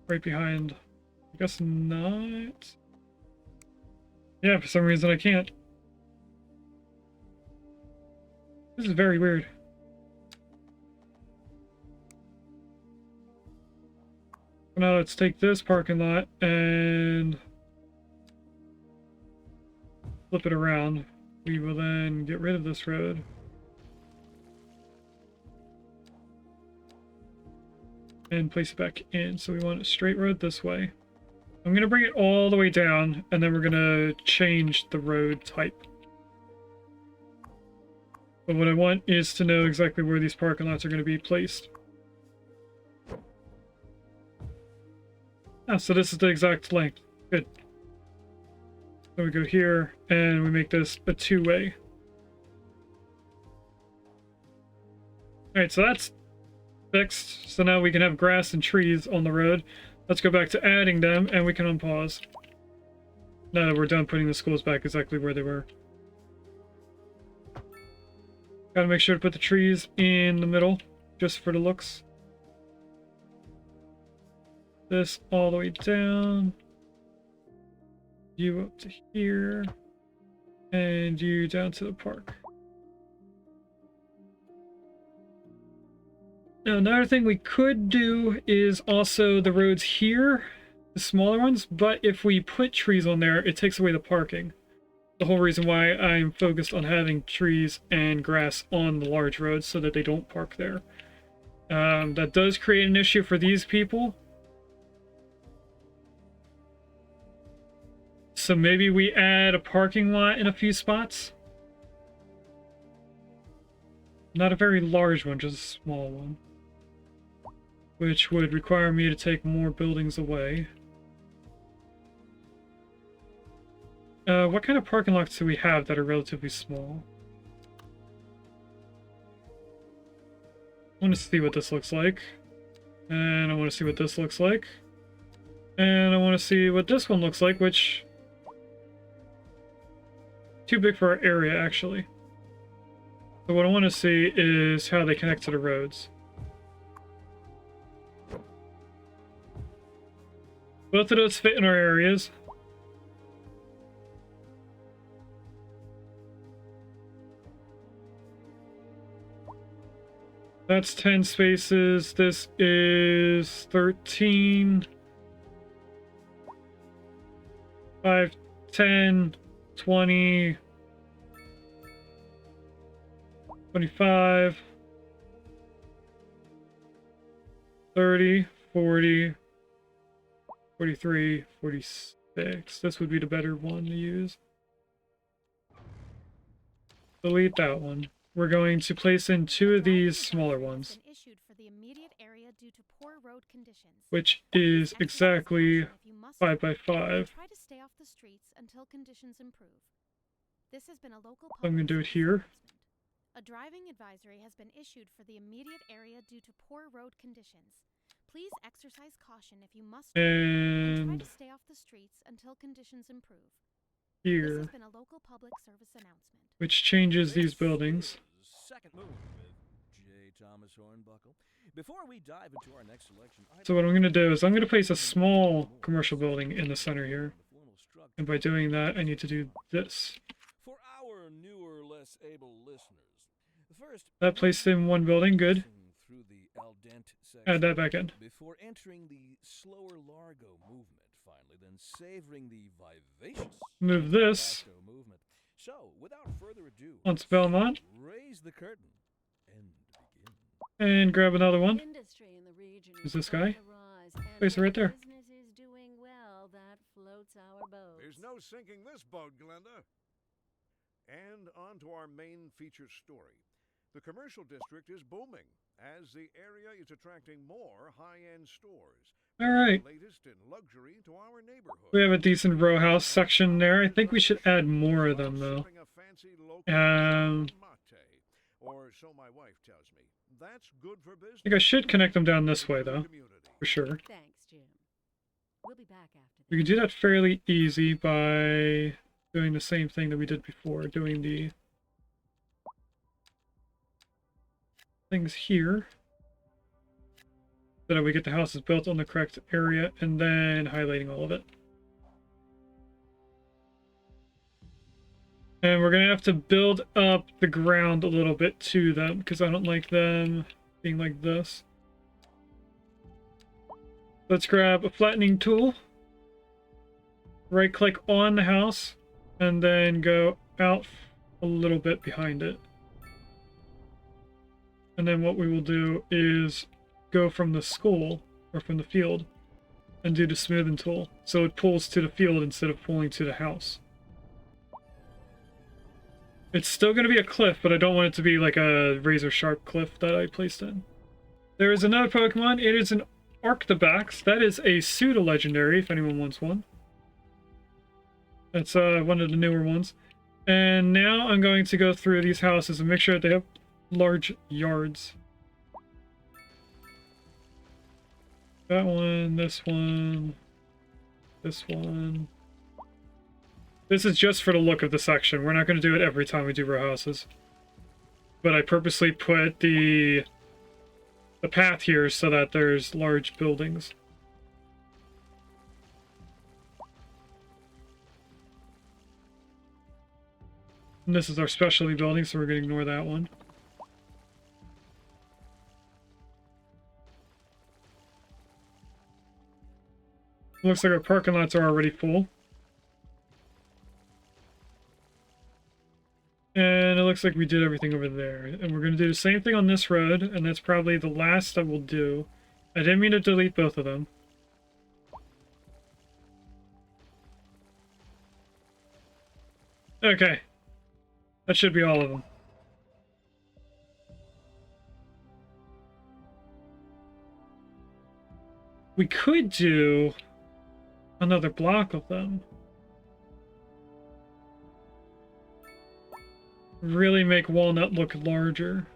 Right behind. I guess not. Yeah, for some reason I can't. This is very weird. Now let's take this parking lot and flip it around. We will then get rid of this road. And place it back in. So we want a straight road this way. I'm going to bring it all the way down, and then we're going to change the road type. But what I want is to know exactly where these parking lots are going to be placed. Ah, so this is the exact length. Good. So we go here, and we make this a two-way. Alright, so that's fixed. So now we can have grass and trees on the road. Let's go back to adding them, and we can unpause. Now that we're done putting the schools back exactly where they were. Gotta make sure to put the trees in the middle, just for the looks. This all the way down. You up to here. And you down to the park. Now, another thing we could do is also the roads here, the smaller ones, but if we put trees on there, it takes away the parking. The whole reason why I'm focused on having trees and grass on the large roads so that they don't park there. That does create an issue for these people. So maybe we add a parking lot in a few spots. Not a very large one, just a small one. Which would require me to take more buildings away. What kind of parking lots do we have that are relatively small? I want to see what this looks like. And I want to see what this looks like. And I want to see what this one looks like, which... too big for our area, actually. So what I want to see is how they connect to the roads. Both of those fit in our areas. That's 10 spaces. This is 13. 5, 10, 20, 25, 30, 40, 43, 46. This would be the better one to use. Delete that one. We're going to place in 2 of these smaller ones, Issued for the immediate area due to poor road conditions. which is exactly 5 by 5. Try to stay off the streets until conditions improve. This has been a local I'm going to do it here. A driving advisory has been issued for the immediate area due to poor road conditions. Please exercise caution if you must and try And to stay off the streets until conditions improve. here, This has been a local public service announcement. which changes these buildings. Second move with J. Thomas Hornbuckle. Before we dive into our next selection, So what I'm going to do is I'm going to place a small commercial building in the center here. And by doing that, I need to do this. For our newer, less able listeners, first, That placed in one building, good. through the al dente Add that back in. before entering the slower largo movement, finally, then savoring the vivacious Move this Largo movement. So, without further ado, onto Belmont raise the curtain and begin. and grab another one. Industry in the region Is is this on guy? the rise, and Place it right there. Business is doing well. That floats our boat. There's no sinking this boat, Glenda. And on to our main feature story. The commercial district is booming as the area is attracting more high-end stores. All right. The latest in luxury to our neighborhood. We have a decent row house section there. I think we should add more of them, though. Sipping a fancy local mate, or so my wife tells me. That's good for business. I think I should connect them down this way, though, Community. for sure. Thanks, Jim. We'll be back after We can do that fairly easy by doing the same thing that we did before, doing the things here, so that we get the houses built on the correct area, and then highlighting all of it. And we're gonna have to build up the ground a little bit to them, because I don't like them being like this. Let's grab a flattening tool, right click on the house, and then go out a little bit behind it. And then what we will do is go from the school, or from the field, and do the smoothing tool. So it pulls to the field instead of pulling to the house. It's still going to be a cliff, but I don't want it to be like a razor sharp cliff that I placed in. There is another Pokemon. It is an Arctobax. That is a pseudo-legendary, if anyone wants one. That's one of the newer ones. And now I'm going to go through these houses and make sure that they have large yards. That one, this one, this one. This is just for the look of the section. We're not going to do it every time we do row houses. But I purposely put the path here so that there's large buildings. And this is our specialty building, so we're going to ignore that one. Looks like our parking lots are already full. And it looks like we did everything over there. And we're going to do the same thing on this road, and that's probably the last that we'll do. I didn't mean to delete both of them. Okay. That should be all of them. We could do another block of them. Really make Walnut look larger.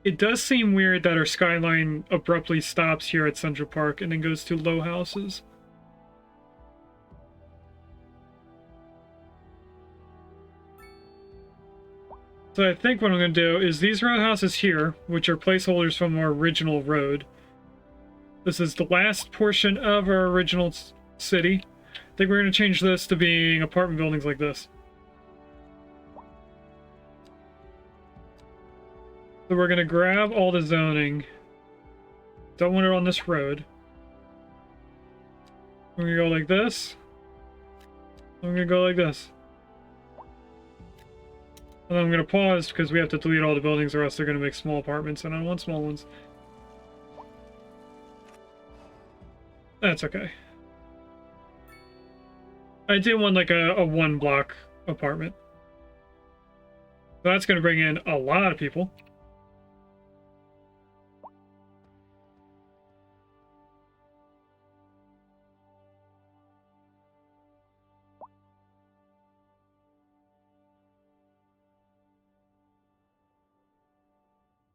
It does seem weird that our skyline abruptly stops here at Central Park and then goes to low houses. So I think what I'm going to do is these row houses here, which are placeholders from our original road. This is the last portion of our original city. I think we're going to change this to being apartment buildings like this. So we're going to grab all the zoning. Don't want it on this road. We're going to go like this. I'm going to go like this. And then I'm going to pause because we have to delete all the buildings or else they're going to make small apartments, and I don't want small ones. That's okay. I did want like a one block apartment. So that's going to bring in a lot of people.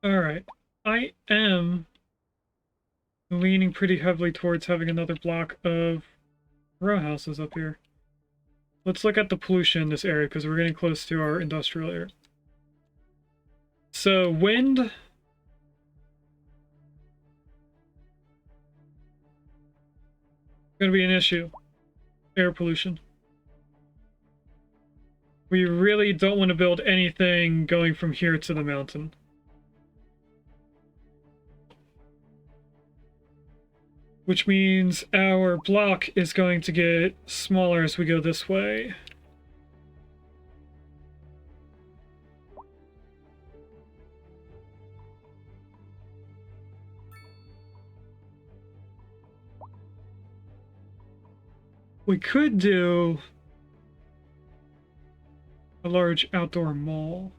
Alright, I am leaning pretty heavily towards having another block of row houses up here. Let's look at the pollution in this area because we're getting close to our industrial area. So, wind. Going to be an issue. Air pollution. We really don't want to build anything going from here to the mountain. Which means our block is going to get smaller as we go this way. We could do a large outdoor mall.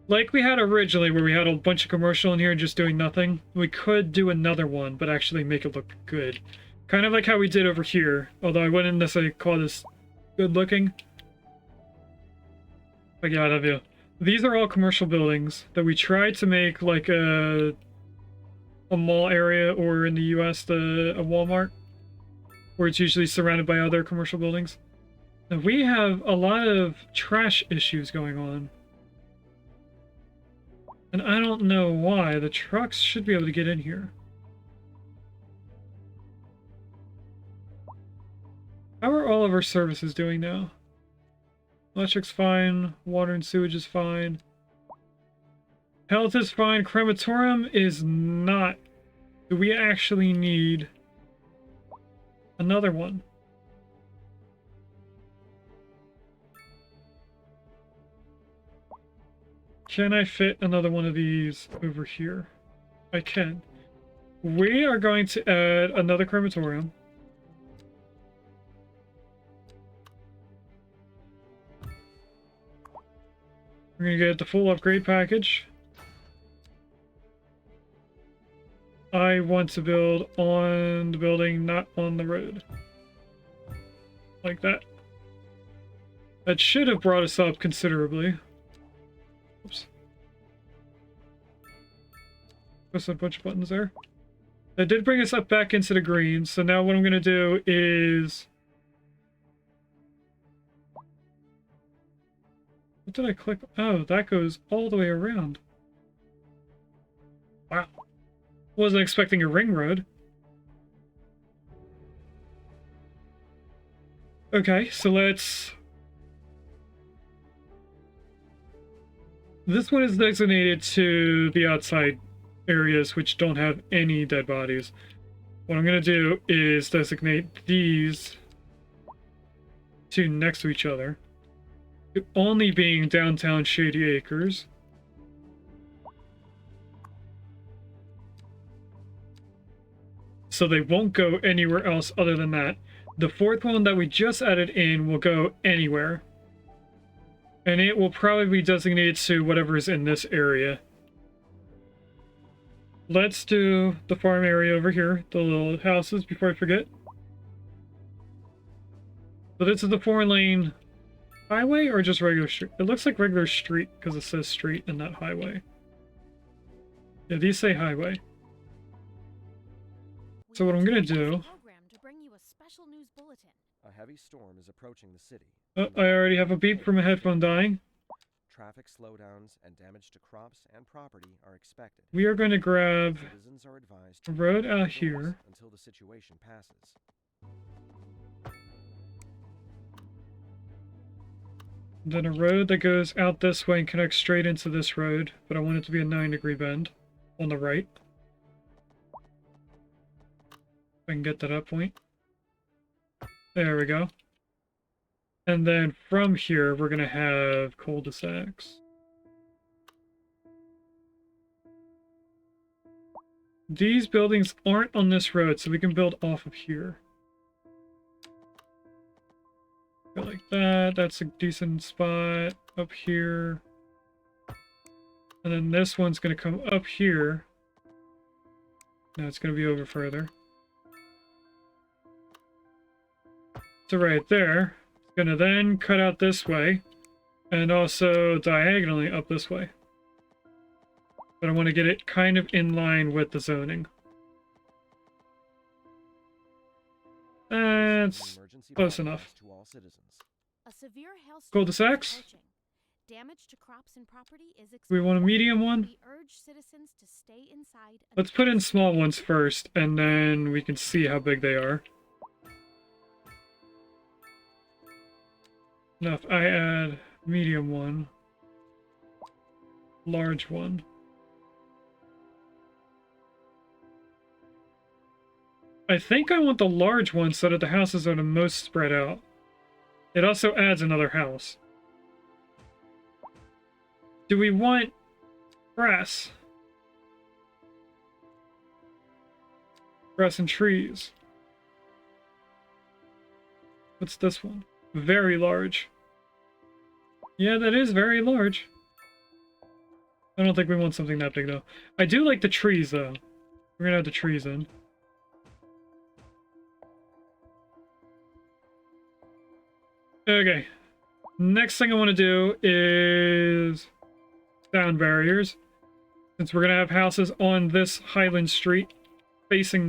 Like we had originally, where we had a bunch of commercial in here just doing nothing. We could do another one, but actually make it look good. Kind of like how we did over here, although I wouldn't necessarily call this good looking. But yeah, I love you. These are all commercial buildings that we tried to make like a mall area, or in the US, a Walmart, where it's usually surrounded by other commercial buildings. Now we have a lot of trash issues going on. And I don't know why. The trucks should be able to get in here. How are all of our services doing now? Electric's fine. Water and sewage is fine. Health is fine. Crematorium is not. Do we actually need another one? Can I fit another one of these over here? I can. We are going to add another crematorium. We're going to get the full upgrade package. I want to build on the building, not on the road. Like that. That should have brought us up considerably. Oops. Press a bunch of buttons there. That did bring us up back into the green, so now what I'm going to do is... What did I click? Oh, that goes all the way around. Wow. Wasn't expecting a ring road. Okay, so let's... This one is designated to the outside areas which don't have any dead bodies. What I'm going to do is designate these two next to each other. Only being downtown Shady Acres. So they won't go anywhere else other than that. The fourth one that we just added in will go anywhere. And it will probably be designated to whatever is in this area. Let's do the farm area over here, the little houses, before I forget. So this is the 4-lane highway or just regular street? It looks like regular street because it says street and not highway. Yeah, these say highway. So what I'm gonna do... To bring you a special news bulletin. A heavy storm is approaching the city. Oh, I already have a beep from a headphone dying. Traffic slowdowns and damage to crops and property are expected. We are going to grab Citizens are advised a to road remain out indoors here. until the situation passes. Then a road that goes out this way and connects straight into this road, but I want it to be a 9-degree bend on the right. If I can get to that point. There we go. And then from here, we're going to have cul-de-sacs. These buildings aren't on this road, so we can build off of here. Go like that. That's a decent spot up here. And then this one's going to come up here. No, it's going to be over further. So right there. It's going to then cut out this way. And also diagonally up this way. But I want to get it kind of in line with the zoning. That's close enough. To all citizens. A severe hailstorm Cul-de-sacs? is approaching. Damage to crops and property is Do we want a medium one? We urge citizens to stay inside. Let's put in small ones first, and then we can see how big they are. Now if I add medium one, large one. I think I want the large one so that the houses are the most spread out. It also adds another house. Do we want grass? Grass and trees. What's this one? Very large. Yeah, that is very large. I don't think we want something that big, though. I do like the trees, though. We're gonna add the trees in. Okay. Next thing I want to do is sound barriers. Since we're going to have houses on this Highland Street facing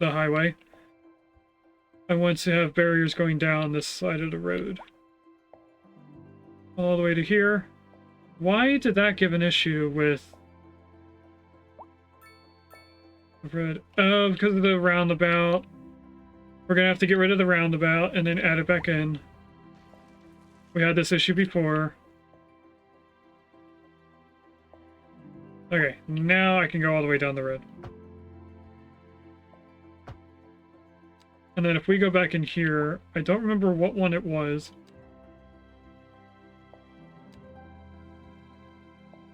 the highway, I want to have barriers going down this side of the road. All the way to here. Why did that give an issue with red? Oh, because of the roundabout. We're going to have to get rid of the roundabout and then add it back in. We had this issue before. Okay, now I can go all the way down the road. And then if we go back in here, I don't remember what one it was.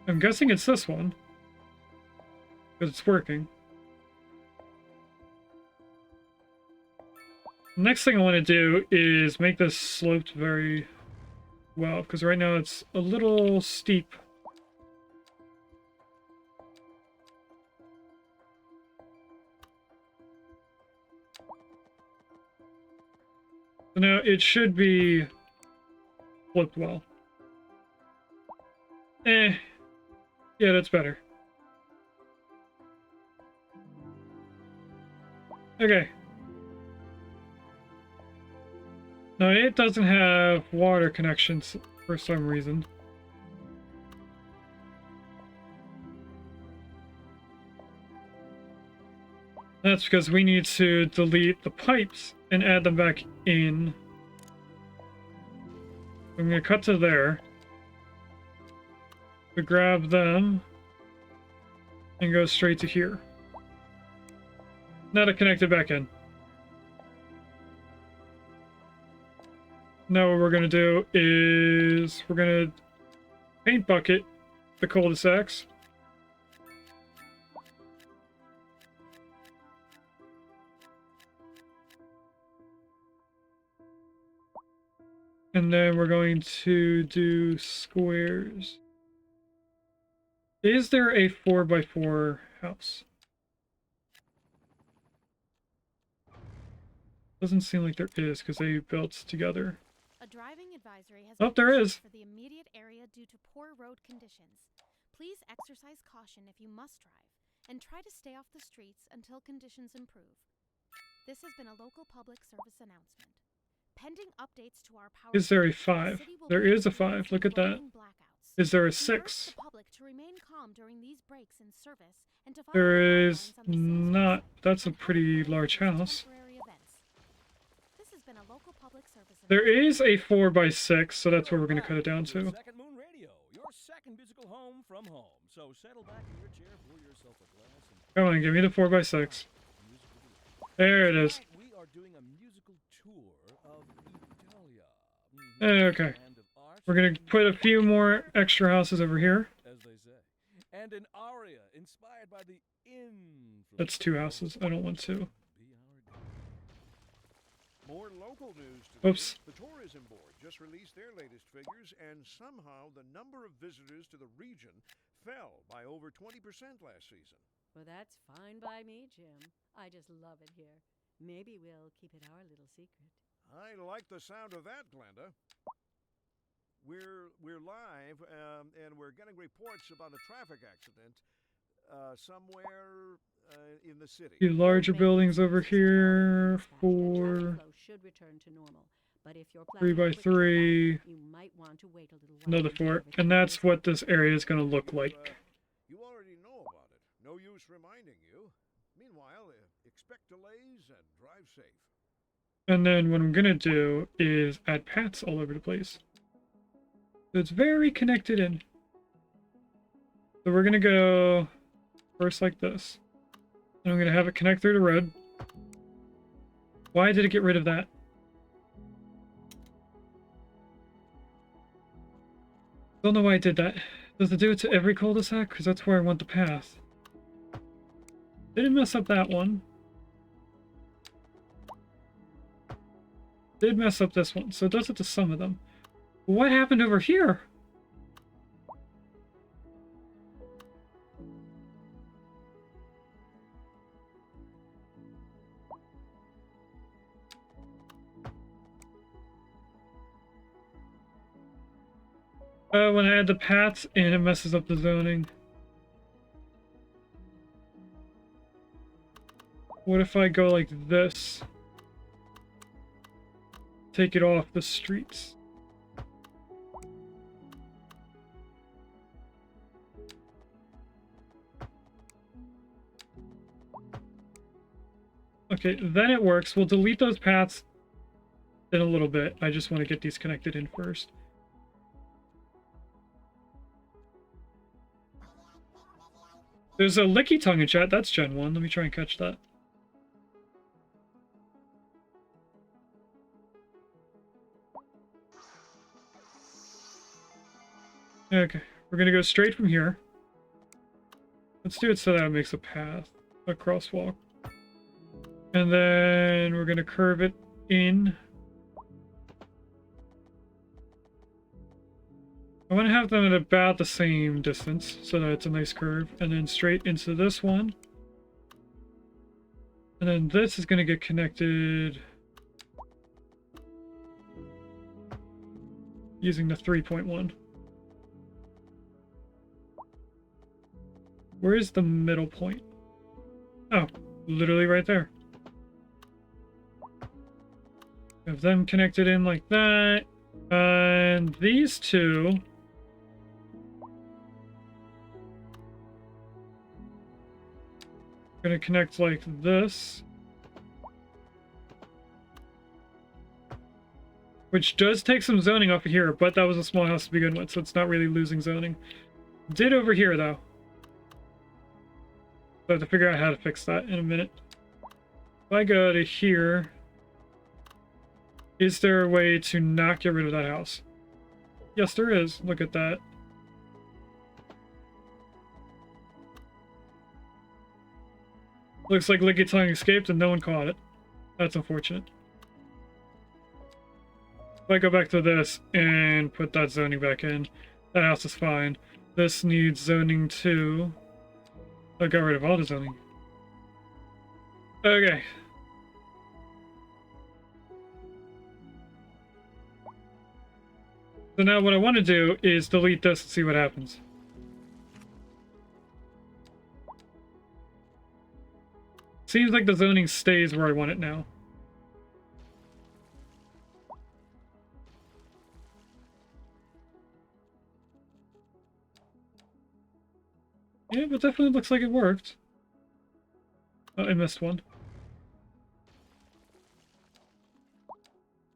I'm guessing it's this one. Because it's working. Next thing I want to do is make this sloped very well, because right now it's a little steep. So now it should be flipped well. Yeah, that's better. Okay. No, it doesn't have water connections for some reason. That's because we need to delete the pipes and add them back in. I'm going to cut to there. We grab them and go straight to here. Now to connect it back in. Now what we're going to do is we're going to paint bucket the cul-de-sacs. And then we're going to do squares. Is there a 4x4 house? Doesn't seem like there is because they built together. A driving advisory has Oh, been there issued is. for the immediate area due to poor road conditions. Please exercise caution if you must drive, and try to stay off the streets until conditions improve. This has been a local public service announcement. Pending updates to our power Is there a grid, the 5? city will There be is a experiencing 5. Look at that. rolling blackouts. Is there a We urge 6? the public to remain calm during these breaks in service and to follow There the is guidelines on the city's not. website That's a and health pretty plans large for these house. temporary events. This has been a local public service There is a announcement. 4x6, so that's what You're we're going to cut it back down with your to. Second Moon Radio, your second musical home from home. So settle back in your chair, pour yourself a glass, and Come on, give me the 4x6. musical delicious. There it is. Tonight, we are doing a musical tour of Italia. Okay. Land of art We're going to and put a few more extra houses over here. as they say, and an aria inspired by the influence. That's 2 houses. I don't want 2. More local news today. Oops. The tourism board just released their latest figures, and somehow the number of visitors to the region fell by over 20% last season. Well, that's fine by me, Jim. I just love it here. Maybe we'll keep it our little secret. I like the sound of that, Glenda. We're live, and we're getting reports about a traffic accident somewhere in the city. Few larger buildings over here. 4. Should return to normal. But if you're 3 by 3. you might want to wait a little while. Another until 4. everything And that's clears what up. this area is going to look like. You already know about it. No use reminding you. Meanwhile, expect delays and drive safe. And then what I'm going to do is add paths all over the place. So it's very connected in. So we're going to go first like this. And I'm going to have it connect through the road. Why did it get rid of that? Don't know why it did that. Does it do it to every cul-de-sac? Because that's where I want the path. Didn't mess up that one. Did mess up this one, so it does it to some of them. What happened over here? When I add the paths in, it messes up the zoning. What if I go like this? Take it off the streets. Okay, then it works. We'll delete those paths in a little bit. I just want to get these connected in first. There's a licky tongue in chat. That's Gen 1. Let me try and catch that. Okay, we're gonna go straight from here. Let's do it so that it makes a path, a crosswalk. And then we're gonna curve it in. I want to have them at about the same distance so that it's a nice curve. And then straight into this one. And then this is going to get connected using the 3.1. Where is the middle point? Oh, literally right there. Have them connected in like that. And these two... gonna connect like this. Which does take some zoning off of here, but that was a small house to begin with, so it's not really losing zoning. Did over here, though. So I have to figure out how to fix that in a minute. If I go to here... Is there a way to not get rid of that house? Yes, there is. Look at that. Looks like Licky Tongue escaped and no one caught it. That's unfortunate. If I go back to this and put that zoning back in, that house is fine. This needs zoning too. I got rid of all the zoning. Okay. So now what I want to do is delete this and see what happens. Seems like the zoning stays where I want it now. Yeah, but definitely looks like it worked. Oh, I missed one.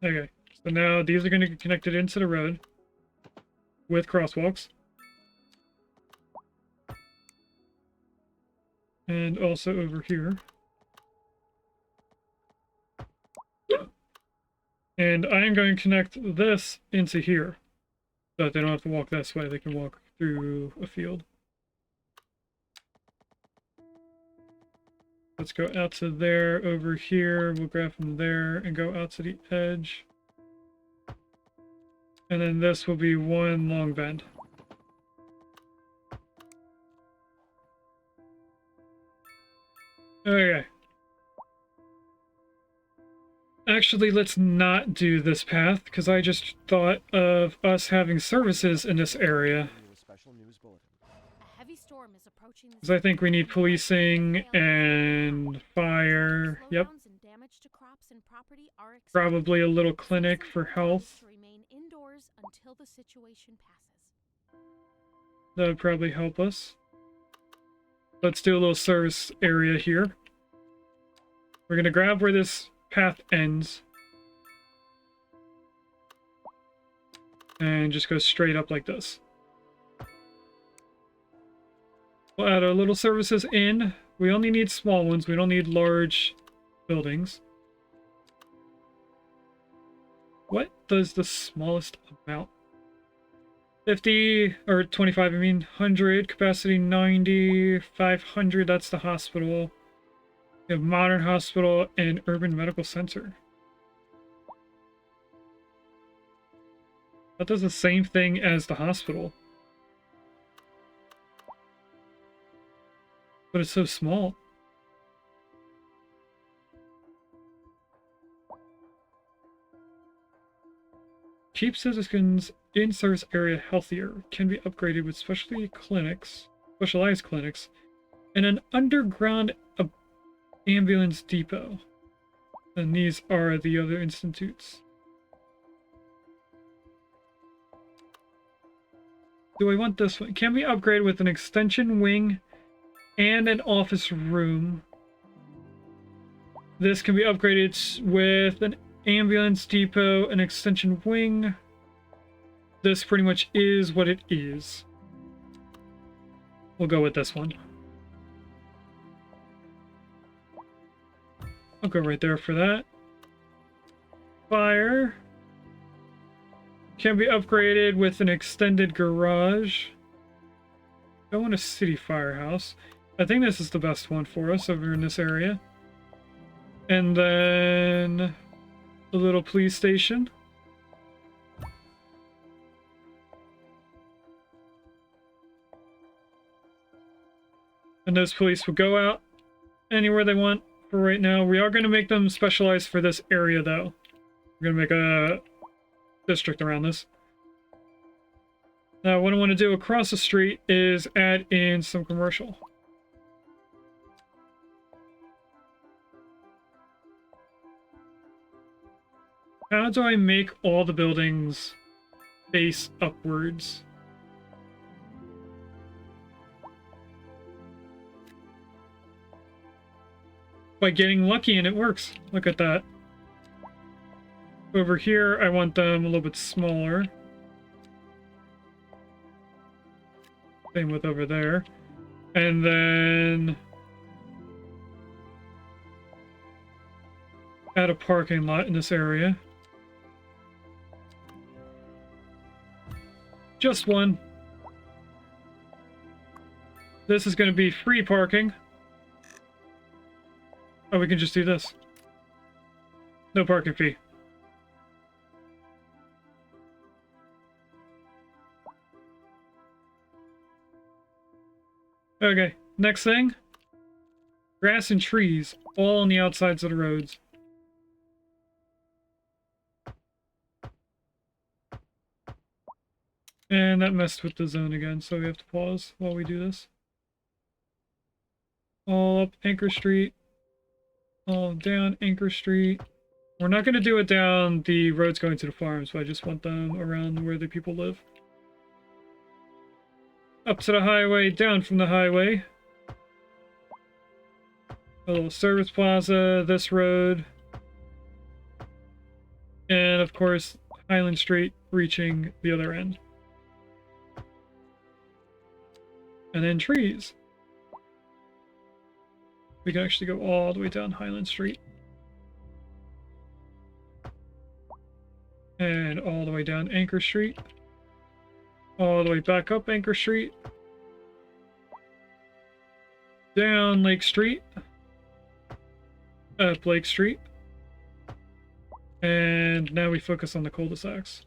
Okay, so now these are going to get connected into the road with crosswalks. And also over here. And I am going to connect this into here. So that they don't have to walk this way, they can walk through a field. Let's go out to there, over here, we'll grab from there and go out to the edge. And then this will be one long bend. Okay. Actually, let's not do this path, because I just thought of us having services in this area. A heavy storm is approaching the Because I city. think we need policing and fire. Yep. Slowdowns and damage to crops and property are expected. Probably a little clinic Citizens for are advised health. to remain indoors until the situation passes. That would probably help us. Let's do a little service area here. We're going to grab where this path ends. And just go straight up like this. We'll add our little services in. We only need small ones. We don't need large buildings. What does the smallest amount? 50 or 25, I mean 100, capacity 90, 500, that's the hospital. We have modern hospital and urban medical center. That does the same thing as the hospital. But it's so small. Keep citizens in service area healthier. Can be upgraded with specialized clinics, and an underground ambulance depot. And these are the other institutes. Do I want this one? Can be upgraded with an extension wing and an office room. This can be upgraded with an ambulance depot, an extension wing. This pretty much is what it is. We'll go with this one. I'll go right there for that. Fire. Can be upgraded with an extended garage. I want a city firehouse. I think this is the best one for us over in this area. And then a little police station. And those police will go out anywhere they want for right now. We are going to make them specialized for this area, though. We're going to make a district around this. Now, what I want to do across the street is add in some commercial. How do I make all the buildings face upwards? By getting lucky, and it works. Look at that. Over here, I want them a little bit smaller. Same with over there. And then add a parking lot in this area. Just one. This is going to be free parking. Oh, we can just do this. No parking fee. Okay, next thing. Grass and trees, all on the outsides of the roads. And that messed with the zone again, so we have to pause while we do this. All up Anchor Street. All down Anchor Street. We're not going to do it down the roads going to the farms, but I just want them around where the people live. up to the highway, down from the highway. A little service plaza, this road. And of course, Highland Street reaching the other end. And then trees. We can actually go all the way down Highland Street. And all the way down Anchor Street. All the way back up Anchor Street. Down Lake Street. Up Lake Street. And now we focus on the cul-de-sacs.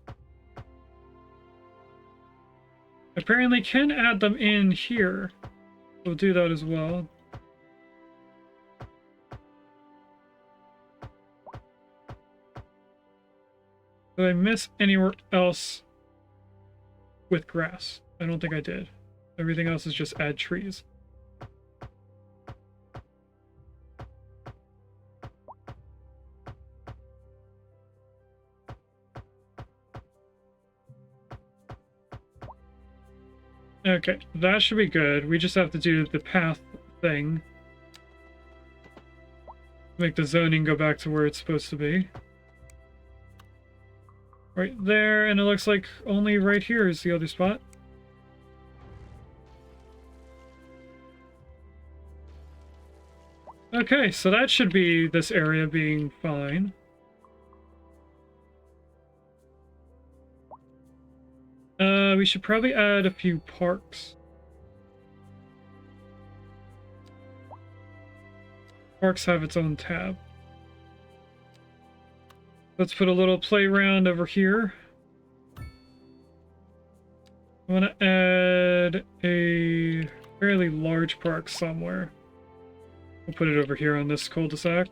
Apparently can add them in here. We'll do that as well. Did I miss anywhere else with grass? I don't think I did. Everything else is just add trees. Okay, that should be good. We just have to do the path thing. Make the zoning go back to where it's supposed to be. Right there, and it looks like only right here is the other spot. Okay, so that should be this area being fine. We should probably add a few parks. Parks have its own tab. Let's put a little playground over here. I want to add a fairly large park somewhere. We'll put it over here on this cul-de-sac,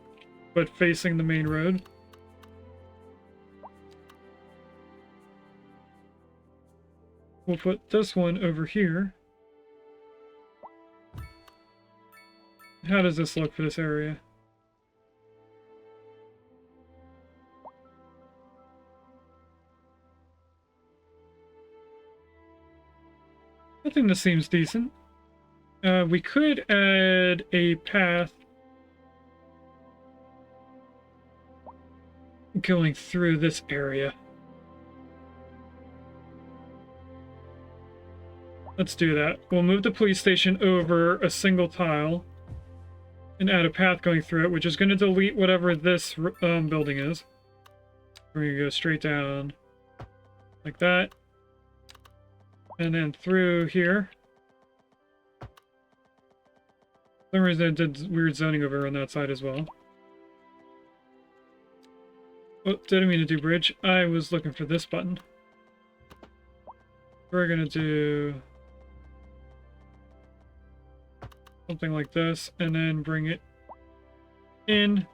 but facing the main road. We'll put this one over here. How does this look for this area? I think this seems decent. We could add a path going through this area. Let's do that. We'll move the police station over a single tile and add a path going through it, which is going to delete whatever this building is. We're going to go straight down like that. And then through here. For some reason it did weird zoning over on that side as well. Oh, didn't mean to do bridge. I was looking for this button. We're going to do something like this, and then bring it in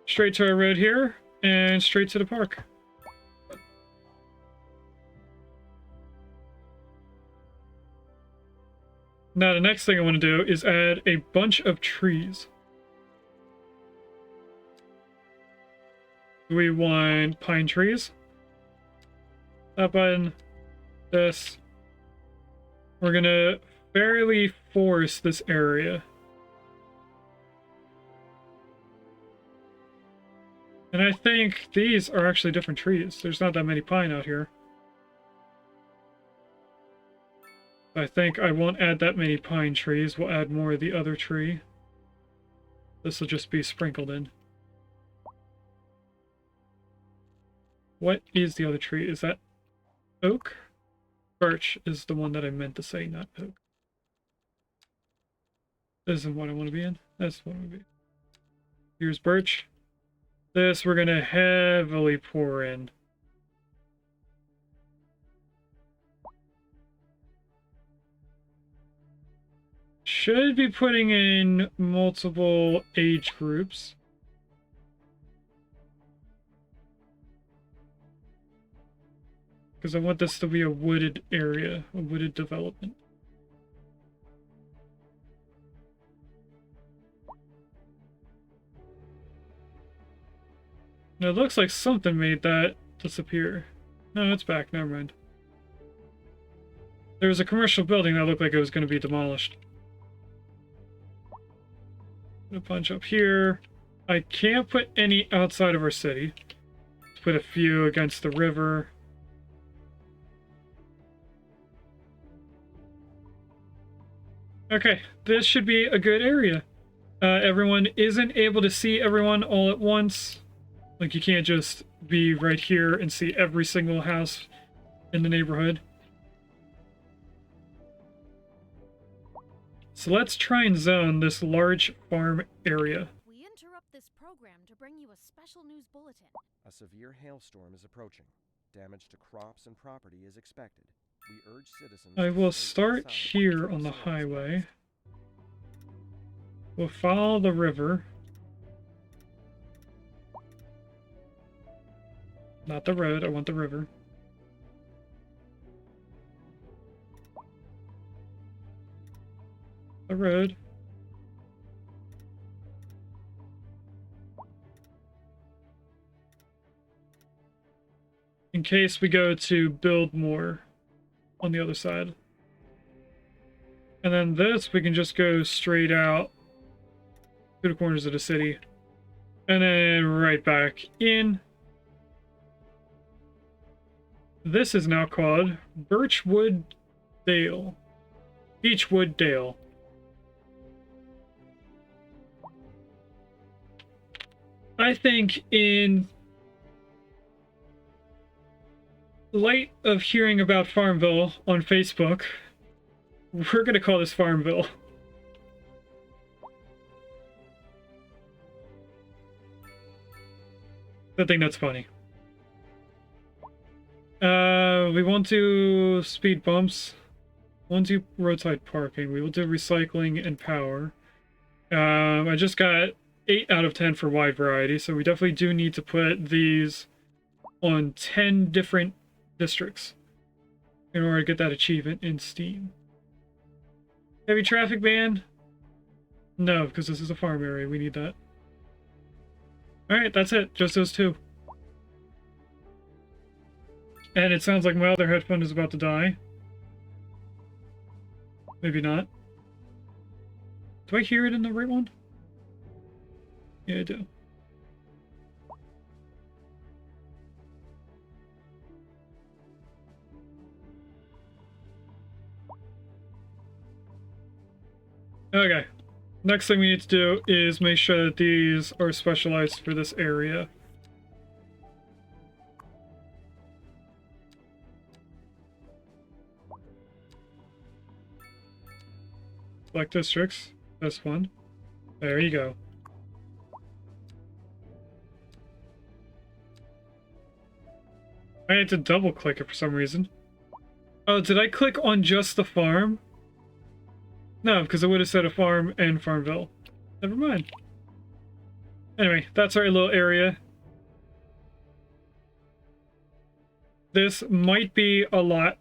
straight to our road here, and straight to the park. Now the next thing I want to do is add a bunch of trees. We want pine trees. That button. This. We're gonna fairly forest this area. And I think these are actually different trees. There's not that many pine out here. I think I won't add that many pine trees. We'll add more of the other tree. This will just be sprinkled in. What is the other tree? Is that oak? Birch is the one that I meant to say, not oak. This isn't what I want to be in. That's what I want to be. Here's birch. This we're going to heavily pour in. Should be putting in multiple age groups. Because I want this to be a wooded area, a wooded development. Now it looks like something made that disappear. No, it's back, never mind. There was a commercial building that looked like it was going to be demolished. Put a bunch up here. I can't put any outside of our city. Let's put a few against the river. Okay, this should be a good area. Everyone isn't able to see everyone all at once. Like, you can't just be right here and see every single house in the neighborhood. So let's try and zone this large farm area. We interrupt this program to bring you a special news bulletin. A severe hailstorm is approaching. Damage to crops and property is expected. We urge citizens I to will stay start inside here until on the storms highway. pass. We'll follow the river. Not the road, I want the river. The road. In case we go to build more on the other side. And then this, we can just go straight out to the corners of the city. And then right back in. This is now called Birchwood Dale. Beechwood Dale. I think in light of hearing about Farmville on Facebook, we're going to call this Farmville. I think that's funny. We won't do speed bumps. Won't do roadside parking. We will do recycling and power. I just got 8 out of 10 for wide variety, so we definitely do need to put these on 10 different districts in order to get that achievement in Steam. Heavy traffic ban? No, because this is a farm area. We need that. Alright, that's it. Just those two. And it sounds like my other headphone is about to die. Maybe not. Do I hear it in the right one? Yeah, I do. Okay. Next thing we need to do is make sure that these are specialized for this area. Select districts. This one. There you go. I had to double click it for some reason. Oh, did I click on just the farm? No, because it would have said a farm and Farmville. Never mind. Anyway, that's our little area. This might be a lot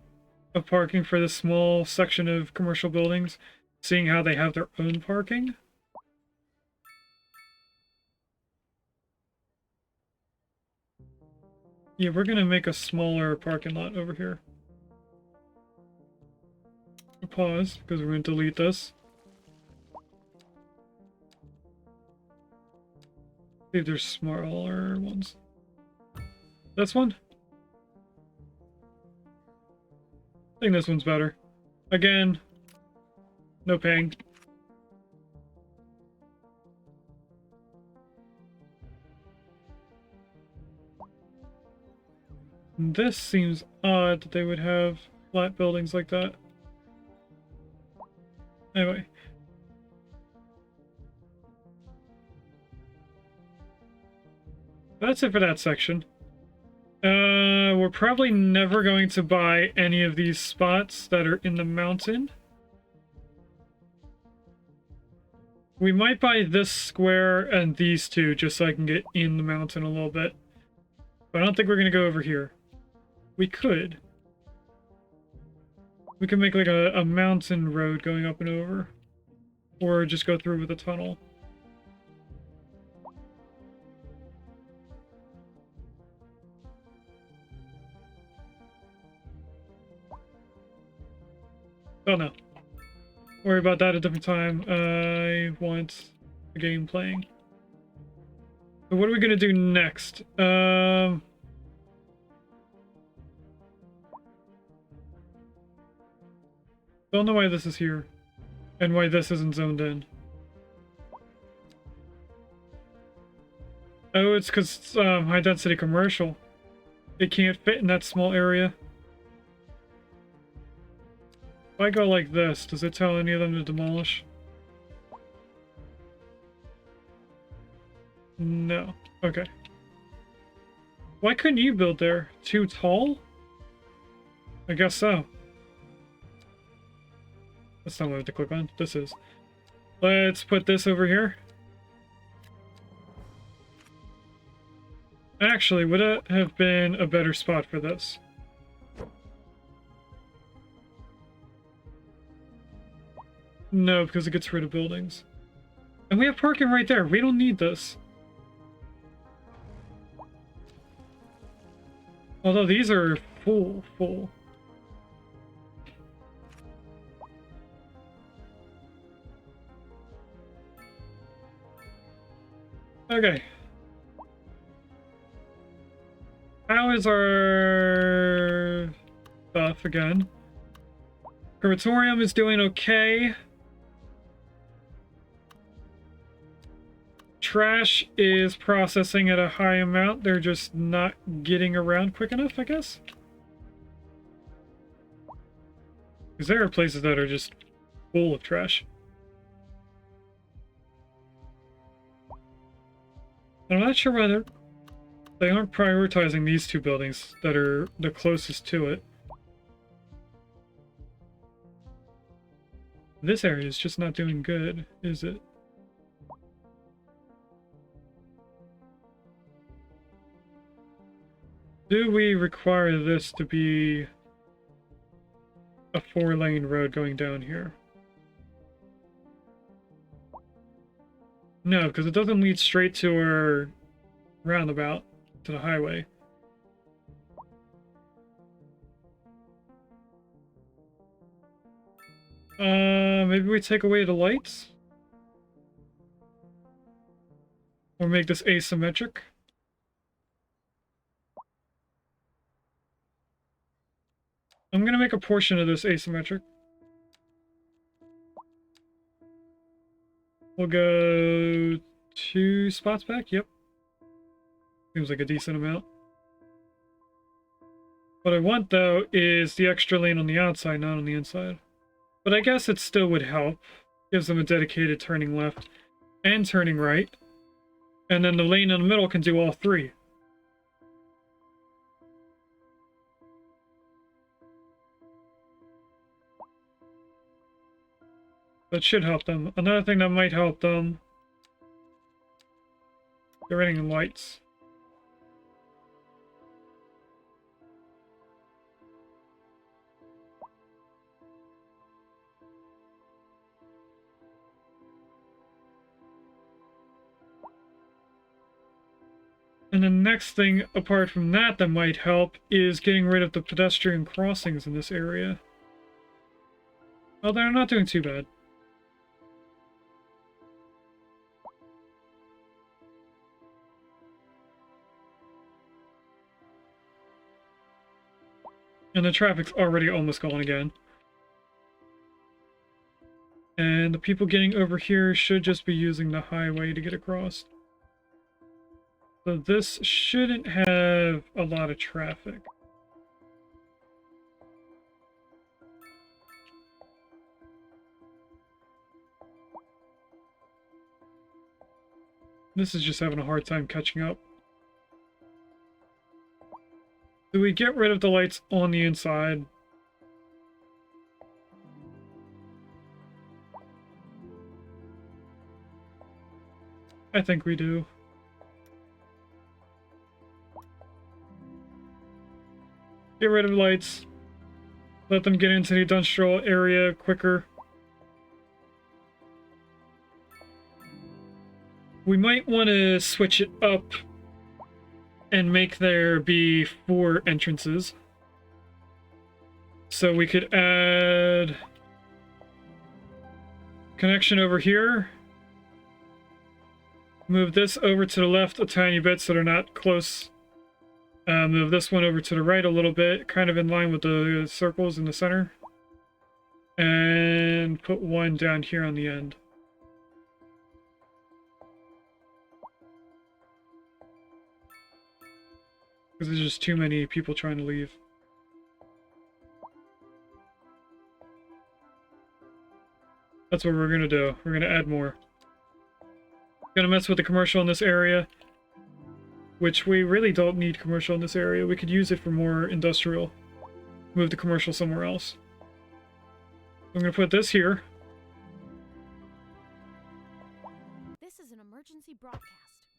of parking for this small section of commercial buildings, seeing how they have their own parking. Yeah, we're gonna make a smaller parking lot over here. Pause, because we're going to delete this. See if there's smaller ones. This one? I think this one's better. Again, no paying. This seems odd that they would have flat buildings like that. Anyway. That's it for that section. We're probably never going to buy any of these spots that are in the mountain. We might buy this square and these two just so I can get in the mountain a little bit. But I don't think we're going to go over here. We could. We can make like a mountain road going up and over. Or just go through with a tunnel. Oh no. Worry about that at a different time. I want the game playing. So what are we gonna do next? Don't know why this is here. And why this isn't zoned in. Oh, it's because it's high density commercial. It can't fit in that small area. If I go like this, does it tell any of them to demolish? No. Okay. Why couldn't you build there? Too tall? I guess so. That's not what I have to click on. This is. Let's put this over here. Actually, would it have been a better spot for this? No, because it gets rid of buildings. And we have parking right there. We don't need this. Although these are full. Okay. How is our stuff again? Crematorium is doing okay. Trash is processing at a high amount. They're just not getting around quick enough, I guess. Because there are places that are just full of trash. I'm not sure why they aren't prioritizing these two buildings that are the closest to it. This area is just not doing good, is it? Do we require this to be a 4-lane road going down here? No, because it doesn't lead straight to our roundabout, to the highway. Maybe we take away the lights? Or make this asymmetric? I'm gonna make a portion of this asymmetric. We'll go 2 spots back, yep. Seems like a decent amount. What I want, though, is the extra lane on the outside, not on the inside. But I guess it still would help. Gives them a dedicated turning left and turning right. And then the lane in the middle can do all 3. That should help them. Another thing that might help them, get rid of lights. And the next thing, apart from that, that might help is getting rid of the pedestrian crossings in this area. Oh, they're not doing too bad. And the traffic's already almost gone again. And the people getting over here should just be using the highway to get across. So this shouldn't have a lot of traffic. This is just having a hard time catching up. Do we get rid of the lights on the inside? I think we do. Get rid of lights. Let them get into the industrial area quicker. We might want to switch it up and make there be 4 entrances. So we could add connection over here. Move this over to the left a tiny bit so they're not close. Move this one over to the right a little bit, kind of in line with the circles in the center. And put one down here on the end. Because there's just too many people trying to leave. That's what we're gonna do. We're gonna add more. Gonna mess with the commercial in this area, which we really don't need commercial in this area. We could use it for more industrial. Move the commercial somewhere else. I'm gonna put this here. This is an emergency broadcast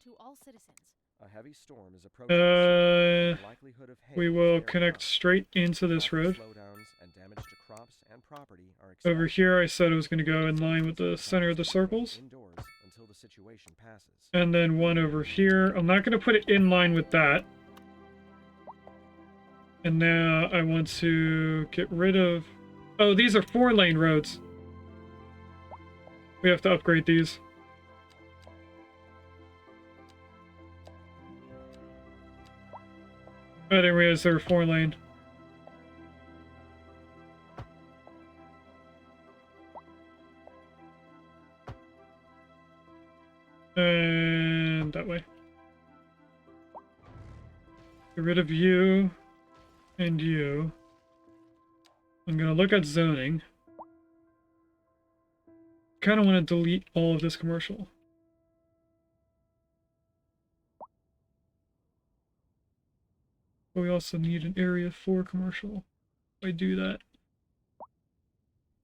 to all citizens. A heavy storm is approaching. The likelihood of hail We is will very connect high. straight into this road. Slowdowns and damage to crops and property are Over expected. here, I said it was going to go in line with the center of the circles. Indoors until the situation passes. And then one over here. I'm not going to put it in line with that. And now I want to get rid of... Oh, these are 4-lane roads. We have to upgrade these. I didn't realize they were 4-lane. And that way. Get rid of you and you. I'm gonna look at zoning. Kind of want to delete all of this commercial. But we also need an area for commercial. If I do that.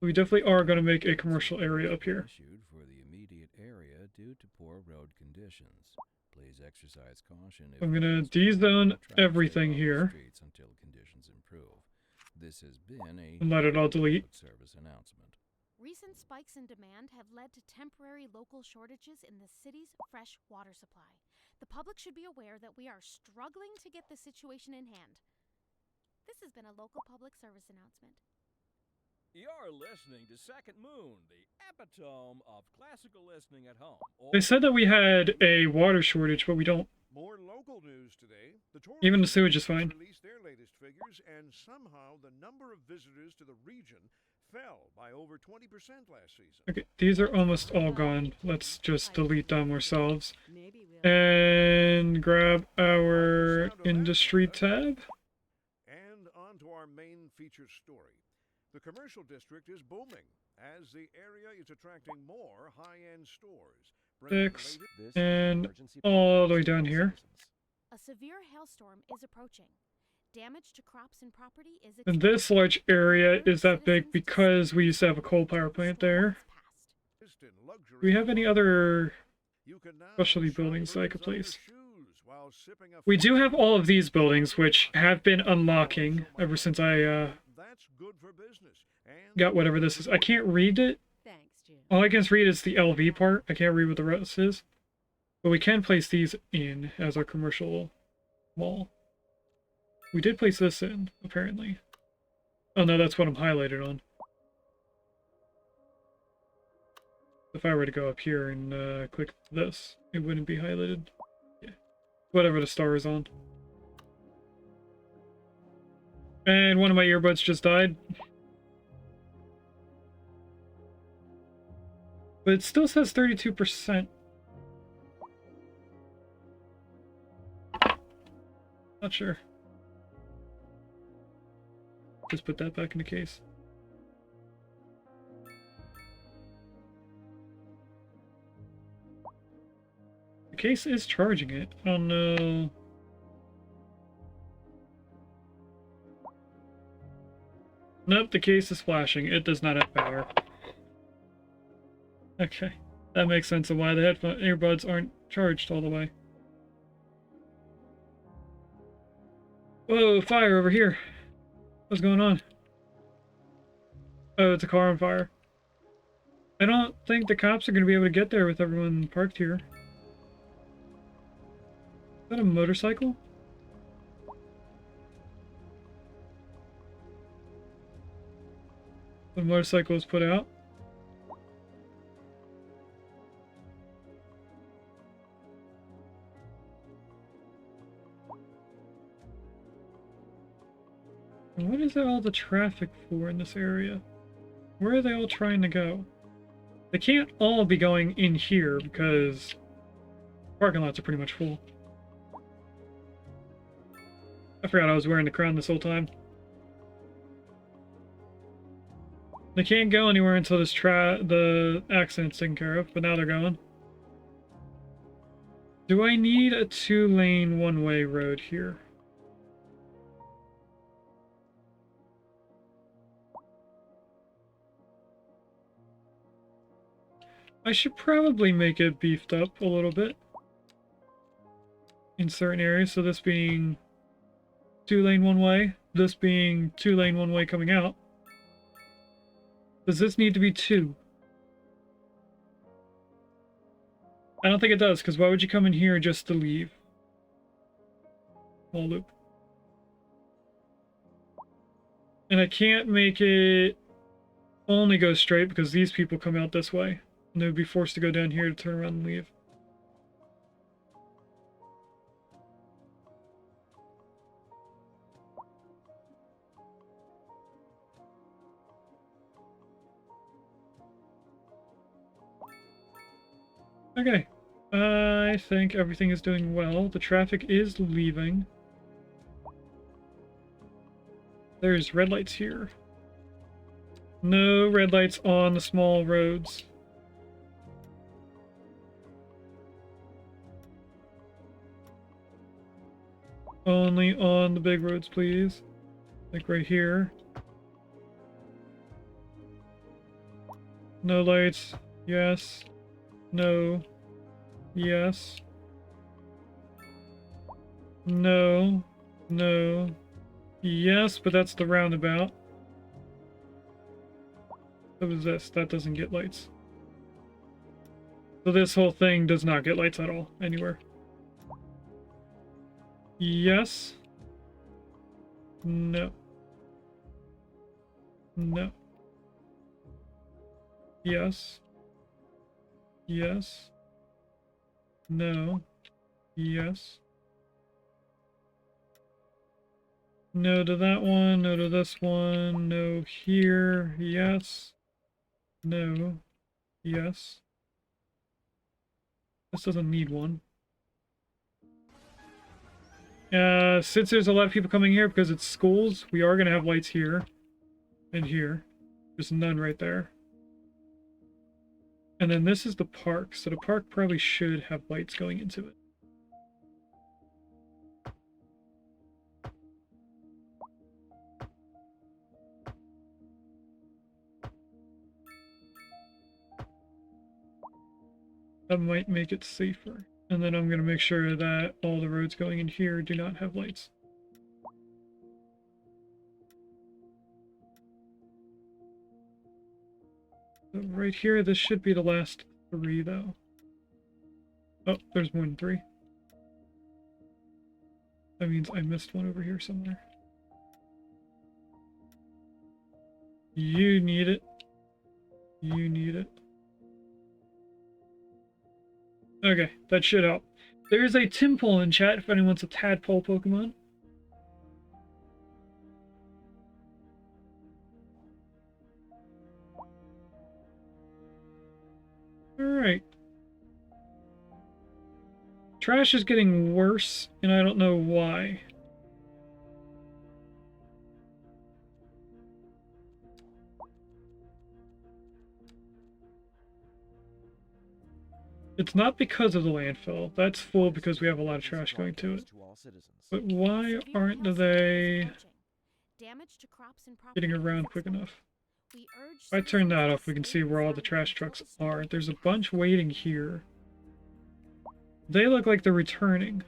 We definitely are going to make a commercial area up here. Issued for the immediate area due to poor road conditions. Please exercise caution. I'm going to de-zone everything here. Streets until conditions improve. This has been a And let it all delete. public service announcement. Recent spikes in demand have led to temporary local shortages in the city's fresh water supply. The public should be aware that we are struggling to get the situation in hand. This has been a local public service announcement. You're listening to Second Moon, the epitome of classical listening at home. They said that we had a water shortage, but we don't. More local news today. The Even the tourism sewage is fine. released their latest figures, and somehow the number of visitors to the region fell by over 20% last season. Okay, these are almost all gone. Let's just delete them ourselves. Maybe we'll And grab our industry tab. And on to our main feature story. The commercial district is booming as the area is attracting more high-end stores. bringing 6, latest- This is an and emergency all the way broadcast to down all here. citizens. A severe hailstorm is approaching. Damage to crops and property is And this large area is that big because we used to have a coal power plant there. in luxury Do we have any other... You can now specialty shop buildings that I for could designer place? shoes while sipping a We do have fine all of these buildings, which have been unlocking ever since I That's good for business. And got whatever this is. I can't read it. Thanks, Jim. All I can read is the LV part. I can't read what the rest is. But we can place these in as our commercial wall. We did place this in, apparently. Oh no, that's what I'm highlighted on. If I were to go up here and click this, it wouldn't be highlighted. Yeah. Whatever the star is on. And one of my earbuds just died. But it still says 32%. Not sure. Just put that back in the case. The case is charging it. Oh no. Nope, the case is flashing. It does not have power. Okay. That makes sense of why the earbuds aren't charged all the way. Whoa, fire over here. What's going on? Oh, it's a car on fire. I don't think the cops are going to be able to get there with everyone parked here. Is that a motorcycle? The motorcycle was put out. What is all the traffic for in this area? Where are they all trying to go? They can't all be going in here because parking lots are pretty much full. I forgot I was wearing the crown this whole time. They can't go anywhere until the accident's taken care of, but now they're going. Do I need a 2-lane one-way road here? I should probably make it beefed up a little bit in certain areas, so this being 2-lane one-way, this being 2-lane one-way coming out. Does this need to be 2? I don't think it does, because why would you come in here just to leave? Whole loop. And I can't make it only go straight because these people come out this way. And they would be forced to go down here to turn around and leave. Okay, I think everything is doing well. The traffic is leaving. There's red lights here. No red lights on the small roads. Only on the big roads, please. Like right here. No lights. Yes. No. Yes. No. No. Yes, but that's the roundabout. What was this? That doesn't get lights. So this whole thing does not get lights at all, anywhere. Yes. No. No. Yes. Yes. No. Yes. No to that one. No to this one. No here. Yes. No. Yes. This doesn't need one. Since there's a lot of people coming here because it's schools, we are going to have lights here and here. There's none right there. And then this is the park, so the park probably should have lights going into it. That might make it safer. And then I'm going to make sure that all the roads going in here do not have lights. So right here, this should be the last 3, though. Oh, there's more than 3. That means I missed one over here somewhere. You need it. You need it. Okay, that should help. There's a Timpole in chat if anyone wants a tadpole Pokemon. Alright. Trash is getting worse, and I don't know why. It's not because of the landfill. That's full because we have a lot of trash going to it. But why aren't they getting around quick enough? If I turn that off, we can see where all the trash trucks are. There's a bunch waiting here. They look like they're returning.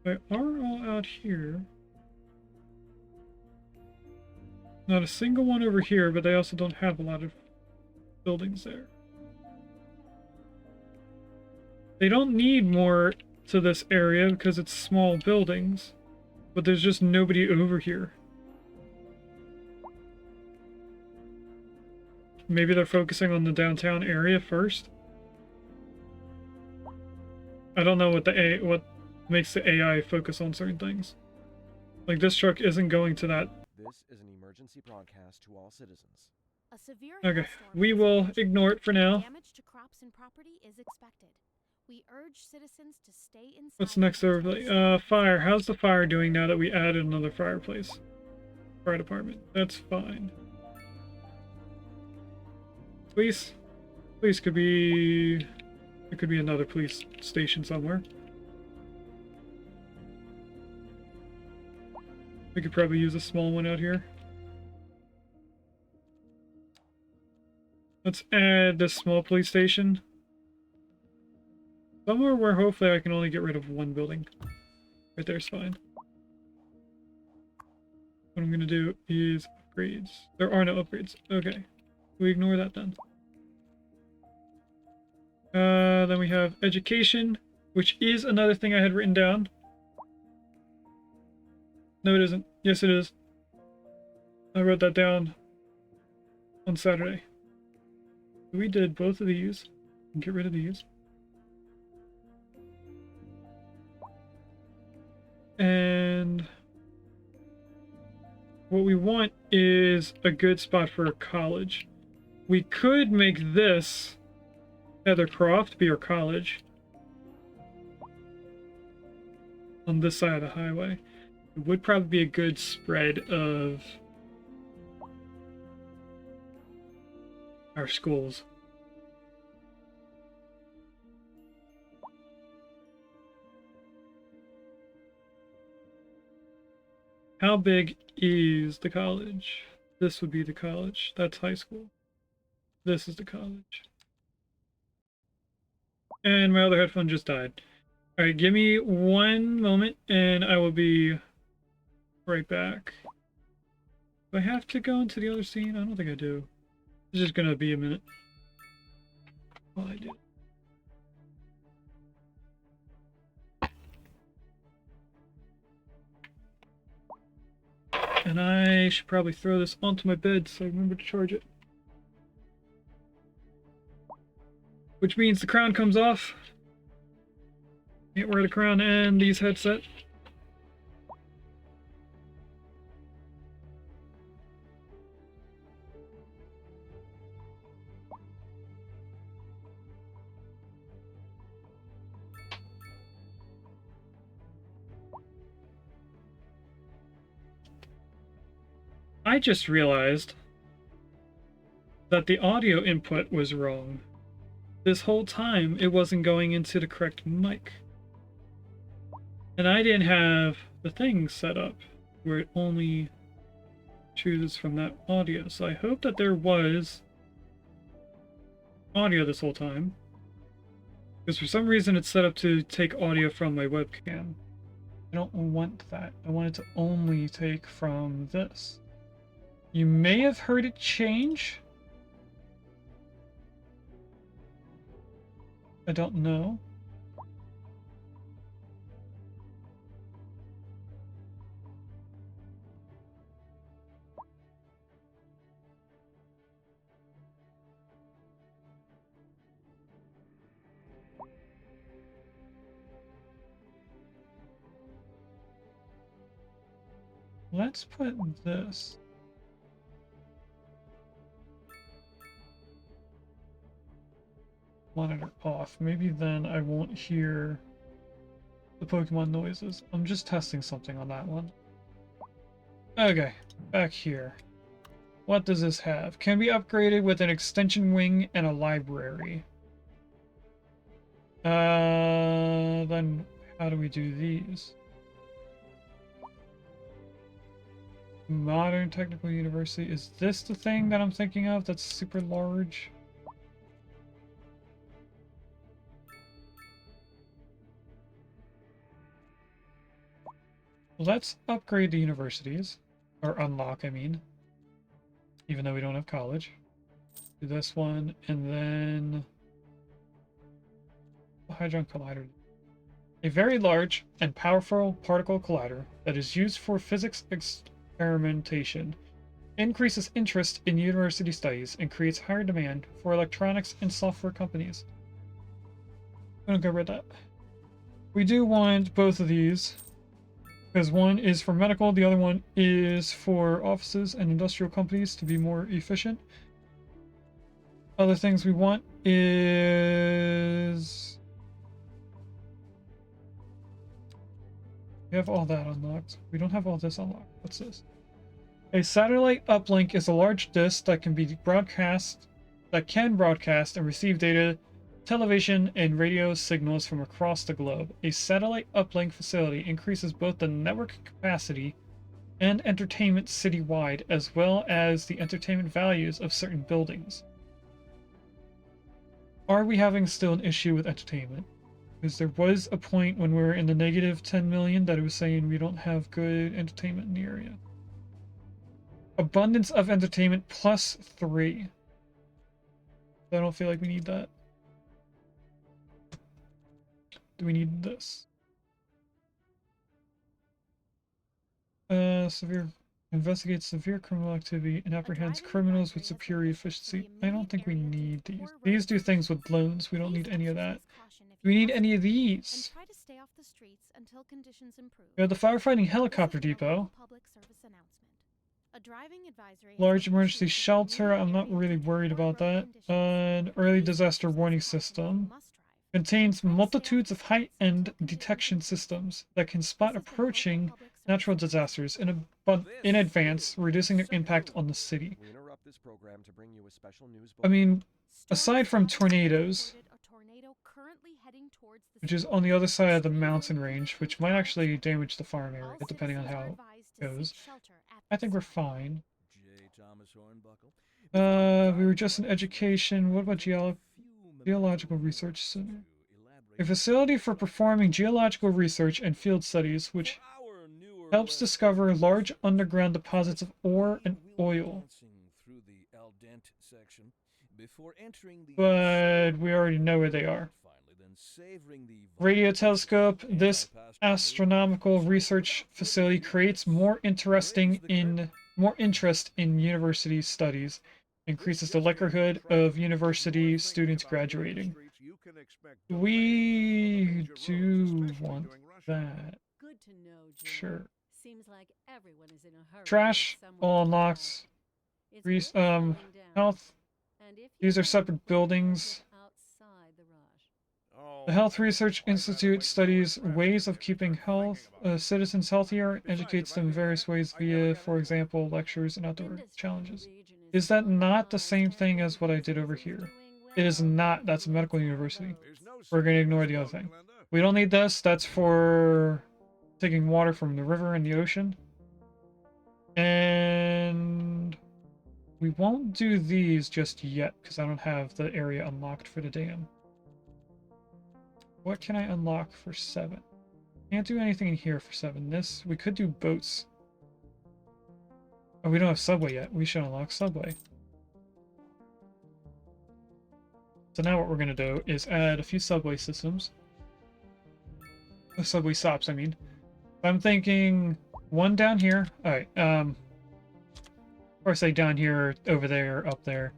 They are all out here. Not a single one over here, but they also don't have a lot of buildings there. They don't need more to this area because it's small buildings, but there's just nobody over here. maybe they're focusing on the downtown area first. I don't know what makes the AI focus on certain things. Like, this truck isn't going to that. This is an emergency broadcast to all citizens. A severe Okay, hailstorm we is will approaching. ignore it for now. Damage to crops and property is expected. We urge citizens to stay inside. What's next overlay? Fire. How's the fire doing now that we added another fireplace? Fire department. That's fine. Police. Police could be... There could be another police station somewhere. We could probably use a small one out here. Let's add this small police station. Somewhere where hopefully I can only get rid of one building. Right there's fine. What I'm gonna do is upgrades. There are no upgrades. Okay. We ignore that then. Then we have education, which is another thing I had written down. No, it isn't. Yes, it is. I wrote that down on Saturday. We did both of these. Get rid of these. And what we want is a good spot for a college. We could make this Heathercroft be our college on this side of the highway. It would probably be a good spread of our schools. How big is the college? This would be the college. That's high school. This is the college. And my other headphone just died. Alright, give me one moment and I will be right back. Do I have to go into the other scene? I don't think I do. It's just gonna be a minute. Well, I did. And I should probably throw this onto my bed so I remember to charge it. Which means the crown comes off. Can't wear the crown and these headset. I just realized that the audio input was wrong. This whole time it wasn't going into the correct mic. And I didn't have the thing set up where it only chooses from that audio. So I hope that there was audio this whole time. Because for some reason it's set up to take audio from my webcam. I don't want that. I want it to only take from this. You may have heard it change. I don't know. Let's put this. Monitor off. Maybe then I won't hear the Pokemon noises. I'm just testing something on that one. Okay, back here. What does this have? Can be upgraded with an extension wing and a library. Then how do we do these? Modern Technical University. Is this the thing that I'm thinking of that's super large? Let's upgrade the universities. Or unlock, I mean. Even though we don't have college. Do this one, and then... the Hadron Collider. A very large and powerful particle collider that is used for physics experimentation. increases interest in university studies and creates higher demand for electronics and software companies. I'm gonna go read that. We do want both of these, because one is for medical, the other one is for offices and industrial companies to be more efficient. Other things we want is... We have all that unlocked. We don't have all this unlocked. What's this? A satellite uplink is a large disk that can broadcast and receive data, television, and radio signals from across the globe. A satellite uplink facility increases both the network capacity and entertainment citywide, as well as the entertainment values of certain buildings. Are we having still an issue with entertainment? Because there was a point when we were in the negative 10 million that it was saying we don't have good entertainment in the area. Abundance of entertainment +3. I don't feel like we need that. Do we need this? Severe investigates severe criminal activity and apprehends criminals with superior efficiency. I don't think we need these. These do things with loans. We don't need any of that. Do we need any of these? We have the firefighting helicopter depot. Large emergency shelter. I'm not really worried about that. An early disaster warning system. Contains multitudes of high-end detection systems that can spot approaching natural disasters in advance, reducing their impact on the city. I mean, aside from tornadoes, which is on the other side of the mountain range, which might actually damage the farm area, depending on how it goes, I think we're fine. We were just in education. What about Geological Research Center? A facility for performing geological research and field studies, which helps discover large underground deposits of ore and oil. But we already know where they are. Radio telescope. This astronomical research facility creates more interest in university studies, increases the likelihood of university students graduating. We do want that. Good to know, Jim. Sure. Seems like everyone is in a hurry. Trash, all unlocked. Health. These are separate buildings. The Health Research Institute studies ways of keeping citizens healthier, educates them in various ways via, for example, lectures and outdoor challenges. Is that not the same thing as what I did over here? It is not. That's a medical university. We're going to ignore the other thing. We don't need this. That's for taking water from the river and the ocean. And we won't do these just yet because I don't have the area unlocked for the dam. What can I unlock for 7? Can't do anything in here for 7. This, we could do boats. Oh, we don't have subway yet. We should unlock subway. So now what we're going to do is add a few subway systems. Subway stops, I mean. I'm thinking one down here. Alright, or say down here, over there, up there.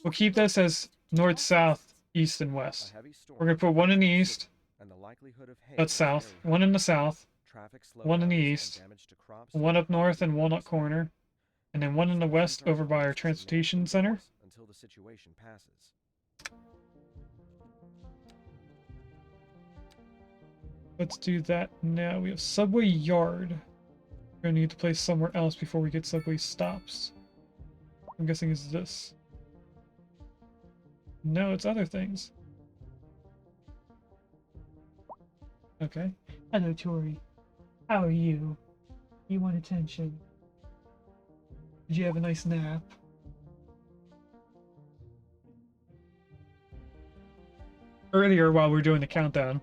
We'll keep this as north, south, east, and west. We're going to put one in the east. That's south. One in the south. One in the east. One up north in Walnut Corner. And then one in the west over by our transportation center. Until the situation passes. Let's do that now. We have Subway Yard. We're going to need to place somewhere else before we get subway stops. I'm guessing it's this. No, it's other things. Okay. Hello, Tori. How are you? You want attention? Did you have a nice nap? Earlier, while we were doing the countdown,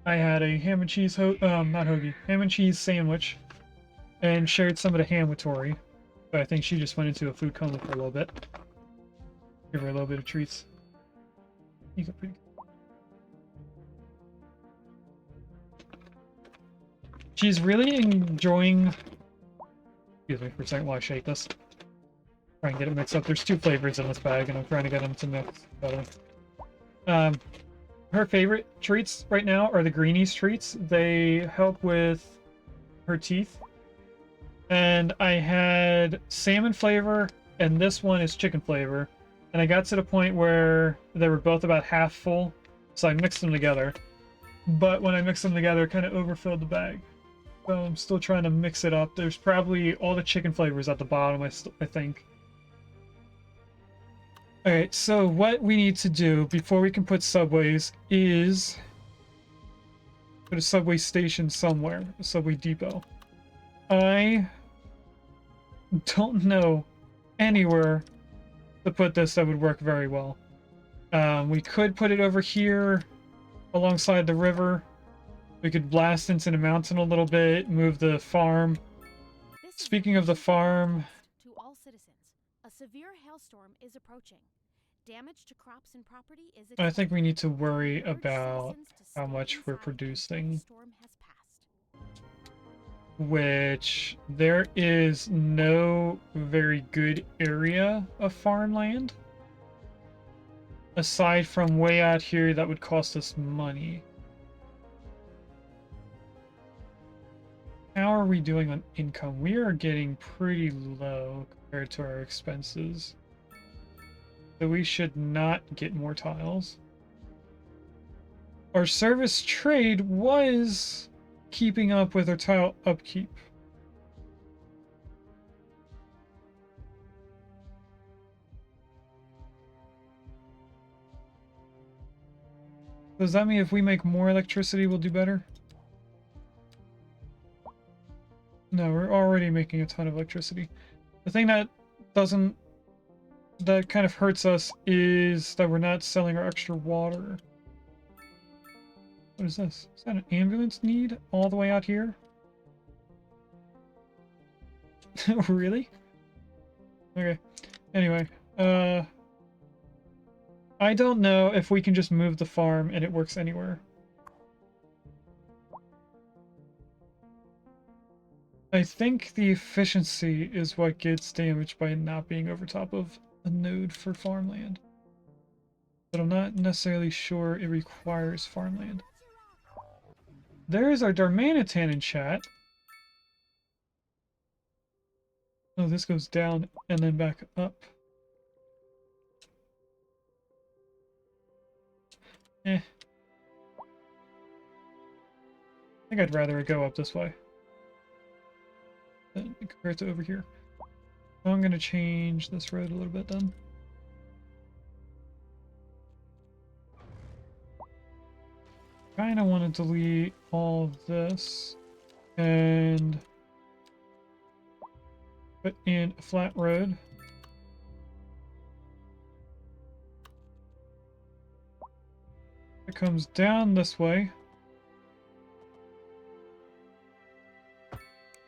I had a ham and cheese ham and cheese sandwich, and shared some of the ham with Tori. But I think she just went into a food coma for a little bit. Give her a little bit of treats. You got pretty. She's really enjoying Excuse me for a second while I shake this. Try and get it mixed up. There's 2 flavors in this bag, and I'm trying to get them to mix better. Her favorite treats right now are the greenies treats. They help with her teeth. And I had salmon flavor, and this one is chicken flavor. And I got to the point where they were both about half full, so I mixed them together. But when I mixed them together, it kind of overfilled the bag. So I'm still trying to mix it up. There's probably all the chicken flavors at the bottom, I think. Alright, so what we need to do before we can put subways is put a subway station somewhere, a subway depot. I don't know anywhere to put this that would work very well. We could put it over here alongside the river. We could blast into the mountain a little bit, move the farm. Speaking of the farm, to all citizens, a severe hailstorm is approaching. Damage to crops and property is I think we need to worry Urge about citizens to how stay much we're inside until the producing, storm has passed. which there is no very good area of farmland. Aside from way out here that would cost us money. How are we doing on income? We are getting pretty low compared to our expenses. So we should not get more tiles. Our service trade was keeping up with our tile upkeep. Does that mean if we make more electricity, we'll do better? No, we're already making a ton of electricity. The thing that kind of hurts us is that we're not selling our extra water. What is this? Is that an ambulance need all the way out here? Really? Okay. Anyway, I don't know if we can just move the farm and it works anywhere. I think the efficiency is what gets damaged by not being over top of a node for farmland. But I'm not necessarily sure it requires farmland. There is our Darmanitan in chat. Oh, this goes down and then back up. I think I'd rather it go up this way than compared to over here. So I'm going to change this road a little bit then. Kind of want to delete all of this and put in a flat road. It comes down this way,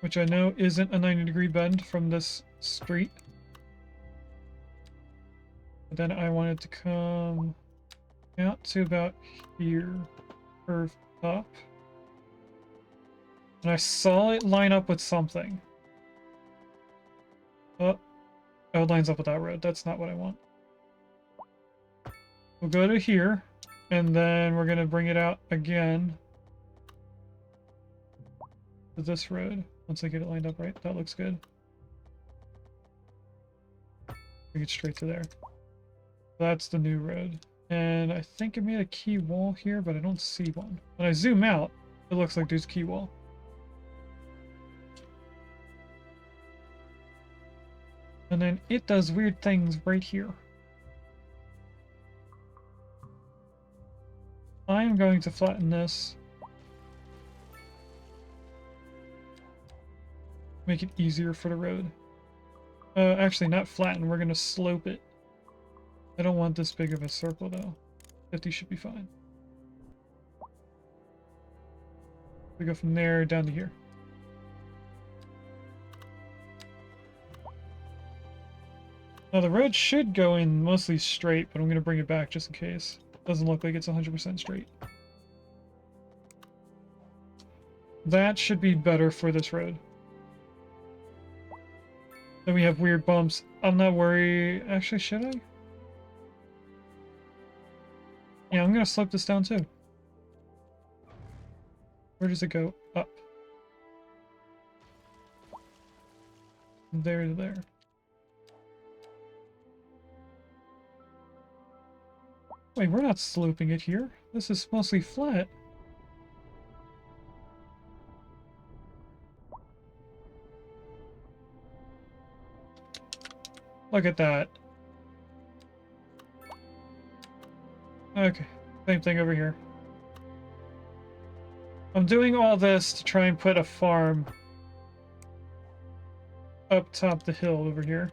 which I know isn't a 90-degree bend from this street. But then I wanted to come out to about here, curve up. And I saw it line up with something. Oh, it lines up with that road. That's not what I want. We'll go to here, and then we're going to bring it out again to this road. Once I get it lined up right, that looks good. Bring it straight to there. That's the new road. And I think it made a key wall here, but I don't see one. When I zoom out, it looks like there's a key wall. And then it does weird things right here. I'm going to flatten this. Make it easier for the road. Actually, not flatten. We're going to slope it. I don't want this big of a circle, though. 50 should be fine. We go from there down to here. Now, the road should go in mostly straight, but I'm going to bring it back just in case. Doesn't look like it's 100% straight. That should be better for this road. Then we have weird bumps. I'm not worried. Actually, should I? Yeah, I'm gonna slope this down too. Where does it go? Up. There to there. Wait, we're not sloping it here. This is mostly flat. Look at that. Okay, same thing over here. I'm doing all this to try and put a farm up top the hill over here.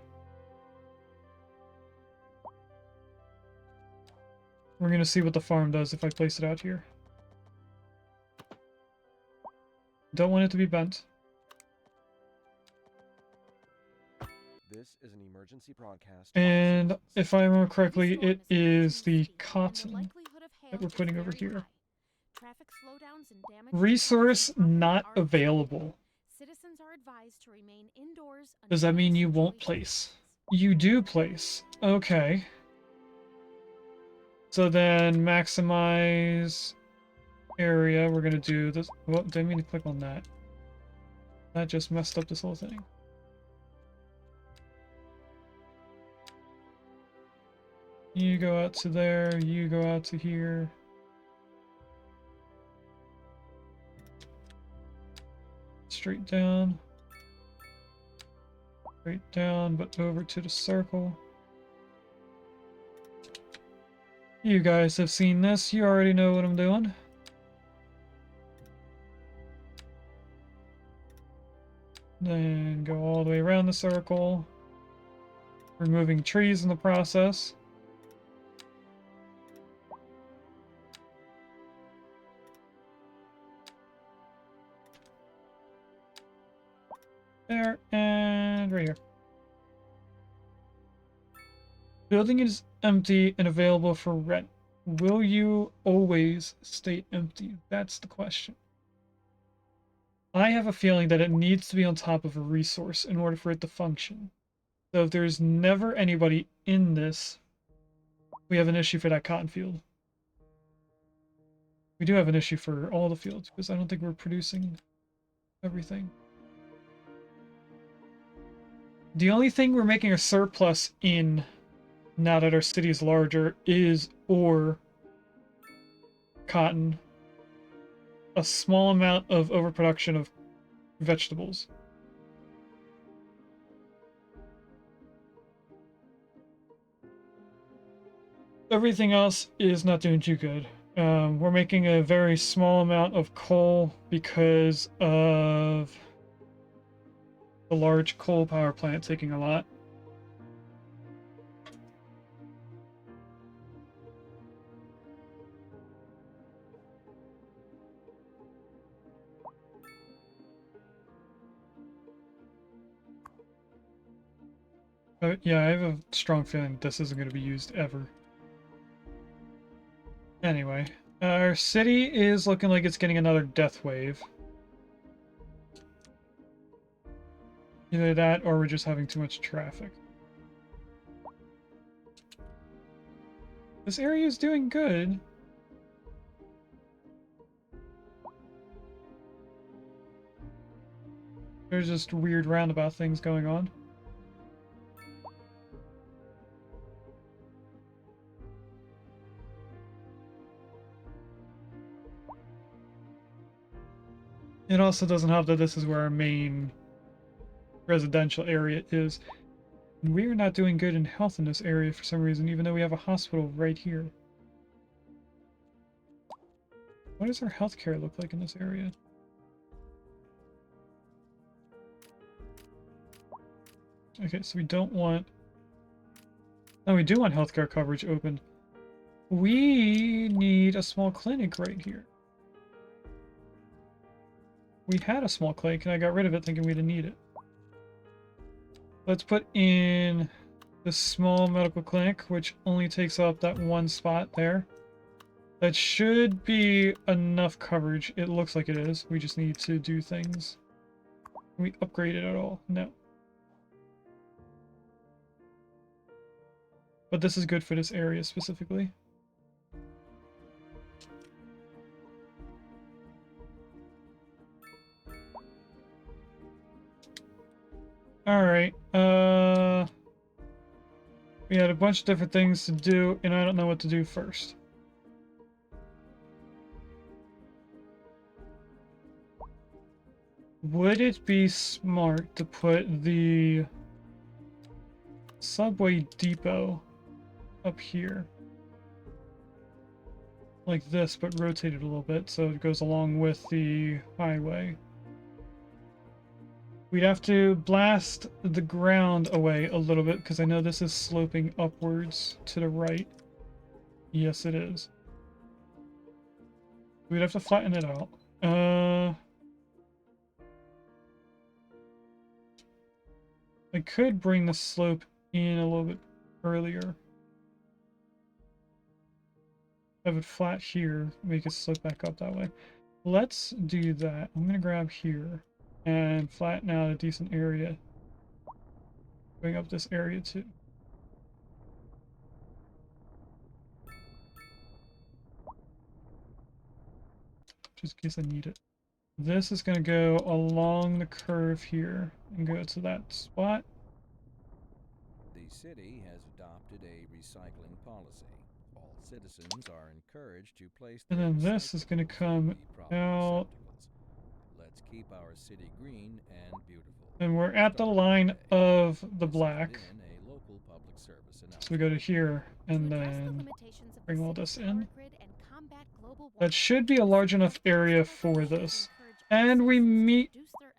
We're gonna see what the farm does if I place it out here. Don't want it to be bent. This is an emergency broadcast. And if I remember correctly, Heavy it storm is the approaching, and cotton likelihood of hail that we're is putting over very here. high. Traffic slowdowns and damage to Resource crops and property not are expected. available. Citizens are advised to remain indoors Does that until mean the you won't situation place? eases. You do place. Okay. So then maximize area. We're gonna do this. Well, didn't mean to click on that. That just messed up this whole thing. You go out to there. You go out to here. Straight down. Straight down, but over to the circle. You guys have seen this. You already know what I'm doing. Then go all the way around the circle. Removing trees in the process. There, and right here. Building is empty and available for rent. Will you always stay empty? That's the question. I have a feeling that it needs to be on top of a resource in order for it to function. So if there's never anybody in this, we have an issue for that cotton field. We do have an issue for all the fields because I don't think we're producing everything. The only thing we're making a surplus in, now that our city is larger, is ore, cotton, a small amount of overproduction of vegetables. Everything else is not doing too good. We're making a very small amount of coal because of the large coal power plant taking a lot. Yeah, I have a strong feeling this isn't going to be used ever. Anyway, our city is looking like it's getting another death wave. Either that or we're just having too much traffic. This area is doing good. There's just weird roundabout things going on. It also doesn't help that this is where our main residential area is. And we're not doing good in health in this area for some reason, even though we have a hospital right here. What does our healthcare look like in this area? Okay, so we don't want... No, we do want healthcare coverage open. We need a small clinic right here. We had a small clinic and I got rid of it thinking we didn't need it. Let's put in the small medical clinic, which only takes up that one spot there. That should be enough coverage. It looks like it is. We just need to do things. Can we upgrade it at all? No. but this is good for this area specifically. Alright, we had a bunch of different things to do, and I don't know what to do first. Would it be smart to put the subway depot up here? Like this, but rotated a little bit so it goes along with the highway. We'd have to blast the ground away a little bit because I know this is sloping upwards to the right. Yes, it is. We'd have to flatten it out. I could bring the slope in a little bit earlier. Have it flat here, make it slope back up that way. Let's do that. I'm gonna grab here and flatten out a decent area. Bring up this area too. Just in case I need it. This is going to go along the curve here and go to that spot. The city has adopted a recycling policy. All citizens are encouraged to place And their then this is going to recyclables come in the proper out. receptacles. Let's keep our city green and beautiful. And we're at the Starting line today. of the This has black. been a local public service So we go to here and To address the then limitations of bring the all city's this in. power grid and combat global warming, That should be a large enough area for this. And we meet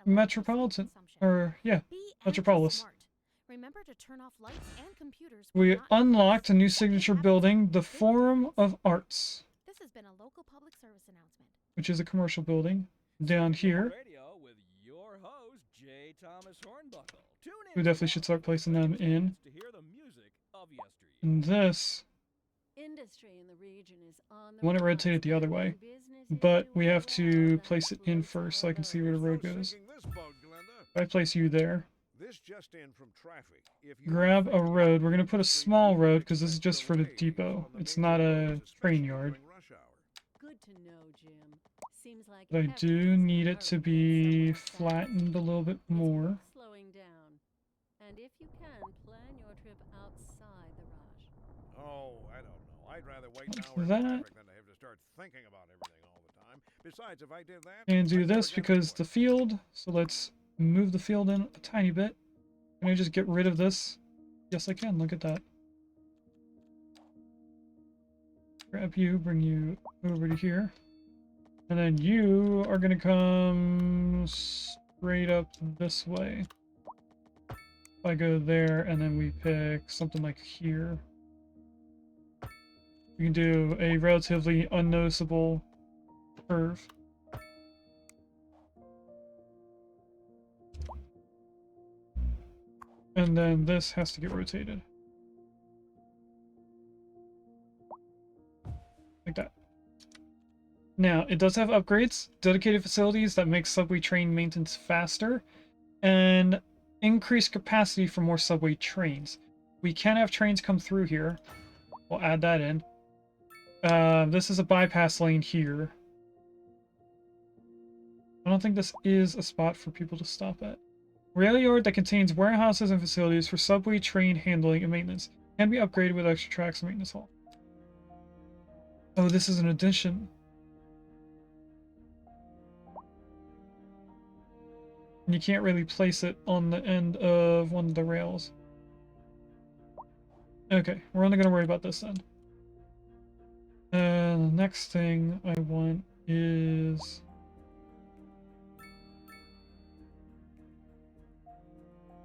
Metropolitan, or yeah, Metropolis. Remember to turn off lights and computers when We not in use. unlocked a new signature building, the Forum of Arts, This has been a local public service announcement. which is a commercial building. Down here, Radio with your host, J. Thomas Hornbuckle. Tune in we definitely should start placing them in. to hear the music of yesteryear. And this, Industry in the region is on the I want to rise, rotate it the other way, and business is but we doing have well to that place it in floats first so all I can see where the boats. road So goes. sinking this boat, Glenda. If I place you there, This just in from traffic. If you grab a are road. We're going to put a street, small you road can because this is expect just for the delays depot. on the It's major not a roads, train especially yard. during rush hour. Good to know, Jim. Seems like But I do everyone's in need a it to hurry get be somewhere fast. flattened a little bit It's more. worth slowing down. And if you can, plan your trip outside the rush. Oh, I don't know. I'd rather wait an Like hour in that. traffic than to have to start thinking about everything all the time. Besides, if I did that, And do I'd never this get because the anywhere. field, so let's move the field in a tiny bit. Can I just get rid of this? Yes, I can. Look at that. Grab you, bring you over to here. And then you are going to come straight up this way. If I go there and then we pick something like here. We can do a relatively unnoticeable curve. And then this has to get rotated. Like that. Now, it does have upgrades, dedicated facilities that make subway train maintenance faster, and increased capacity for more subway trains. We can have trains come through here. We'll add that in. This is a bypass lane here. I don't think this is a spot for people to stop at. Rail yard that contains warehouses and facilities for subway train handling and maintenance. Can be upgraded with extra tracks and maintenance hall. Oh, this is an addition. And you can't really place it on the end of one of the rails. Okay, we're only going to worry about this then. And the next thing I want is...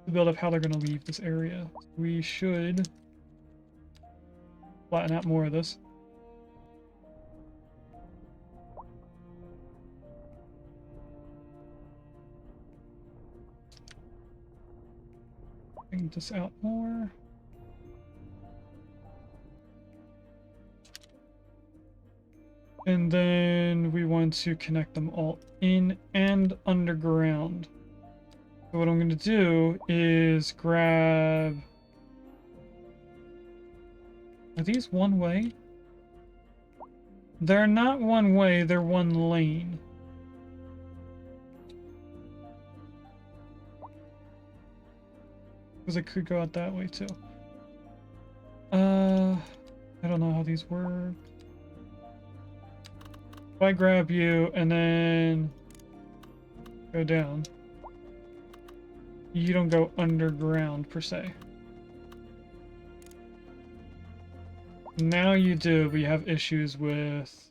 to build up how they're going to leave this area. We should flatten out more of this. Bring this out more. And then we want to connect them all in and underground. So what I'm going to do is grab Are these one way? They're not one way, they're one lane. Because it could go out that way too. I don't know how these work. If I grab you and then go down, you don't go underground per se. Now you do, but you have issues with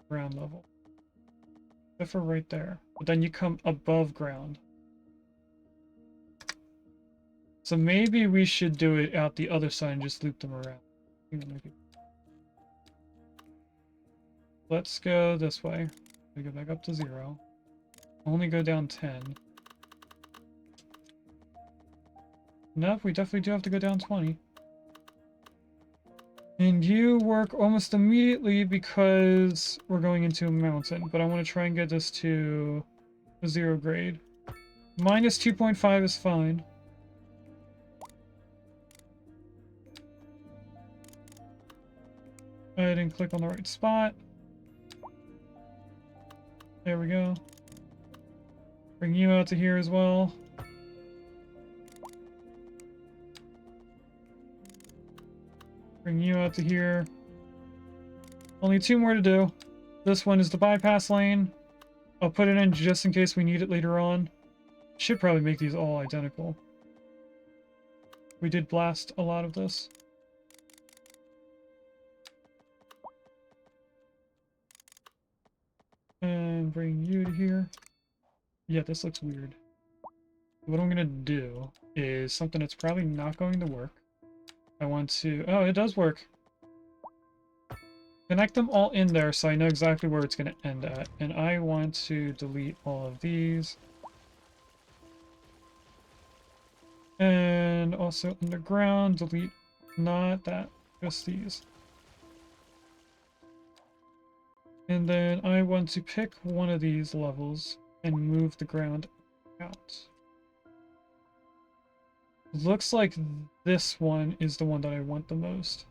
ground level. Except for right there. But then you come above ground. So maybe we should do it out the other side and just loop them around. Let's go this way. We go back up to 0. Only go down 10. Nope, we definitely do have to go down 20. And you work almost immediately because we're going into a mountain, but I want to try and get this to a 0 grade. Minus 2.5 is fine. I didn't click on the right spot. There we go. Bring you out to here as well. Bring you out to here. Only 2 more to do. This one is the bypass lane. I'll put it in just in case we need it later on. Should probably make these all identical. We did blast a lot of this. And bring you to here. Yeah, this looks weird. What I'm gonna do is something that's probably not going to work. I want to... Oh, it does work. Connect them all in there so I know exactly where it's going to end at. And I want to delete all of these. And also underground, delete not that, just these. And then I want to pick one of these levels and move the ground out. Looks like this one is the one that I want the most.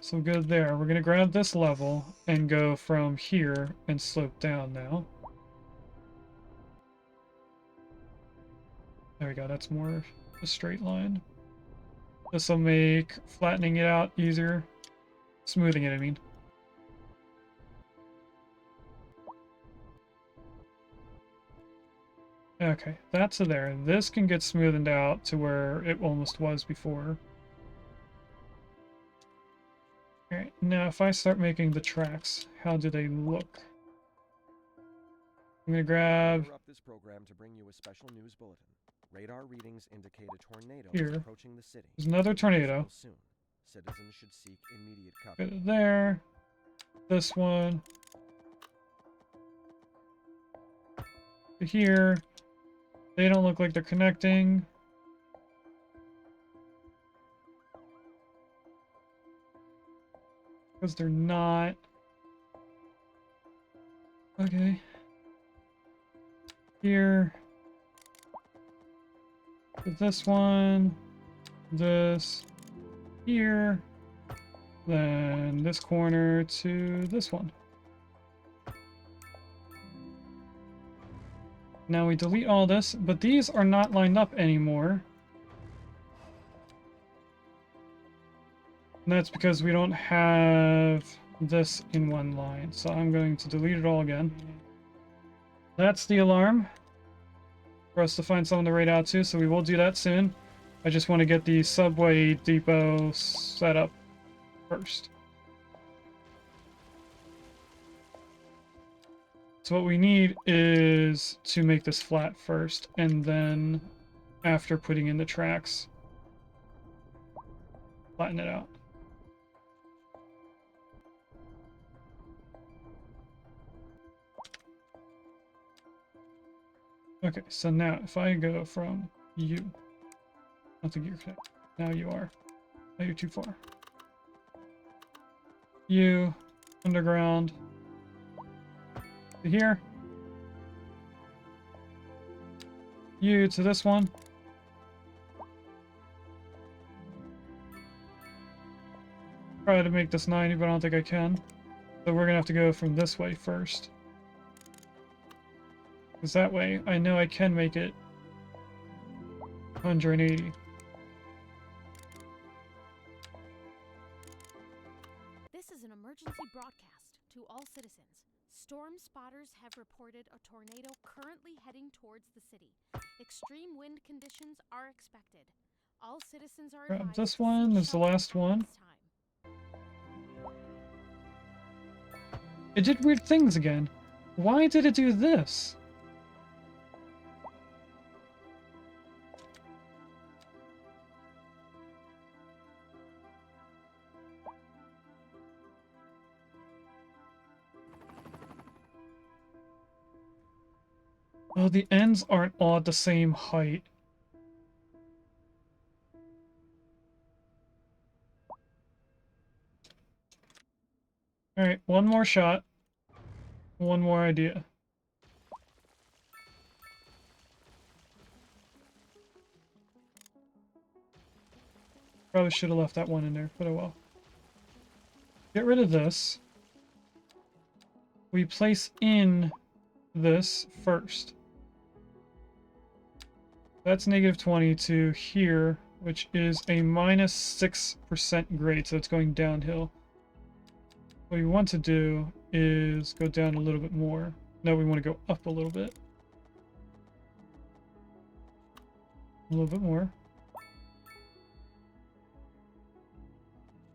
So go there. We're going to grab this level and go from here and slope down now. There we go. That's more a straight line. This will make flattening it out easier. Smoothing it, I mean. Okay, that's there. This can get smoothened out to where it almost was before. Alright, now if I start making the tracks, how do they look? I'm gonna grab... Interrupt this program to bring you a special news bulletin. Radar readings indicate a tornado Here. is approaching the city. There's another tornado. Soon. Citizens should seek immediate cover. Put it there. This one. Here. They don't look like they're connecting. Because they're not. Okay. Here. This one. This. Here. Then this corner to this one. Now we delete all this, but these are not lined up anymore. And that's because we don't have this in one line. So I'm going to delete it all again. That's the alarm for us to find someone to raid out to, so we will do that soon. I just want to get the subway depot set up first. So what we need is to make this flat first, and then after putting in the tracks, flatten it out. Okay, so now if I go from you, I don't think you're connected. Now you are. Now you're too far. You, underground. Here. you to this one. Try to make this 90, but I don't think I can. So we're gonna have to go from this way first. Because that way, I know I can make it 180. This is an emergency broadcast to all citizens. Storm spotters have reported a tornado currently heading towards the city. Extreme wind conditions are expected. All citizens are Grab advised this to one. seek This is the shelter last at one. this time. It did weird things again. Why did it do this? Oh, the ends aren't all at the same height. Alright, one more shot. One more idea. Probably should have left that one in there, but oh well. Get rid of this. We place in this first. That's negative 20 to here, which is a minus 6% grade, so it's going downhill. What we want to do is go down a little bit more. No, we want to go up a little bit. A little bit more.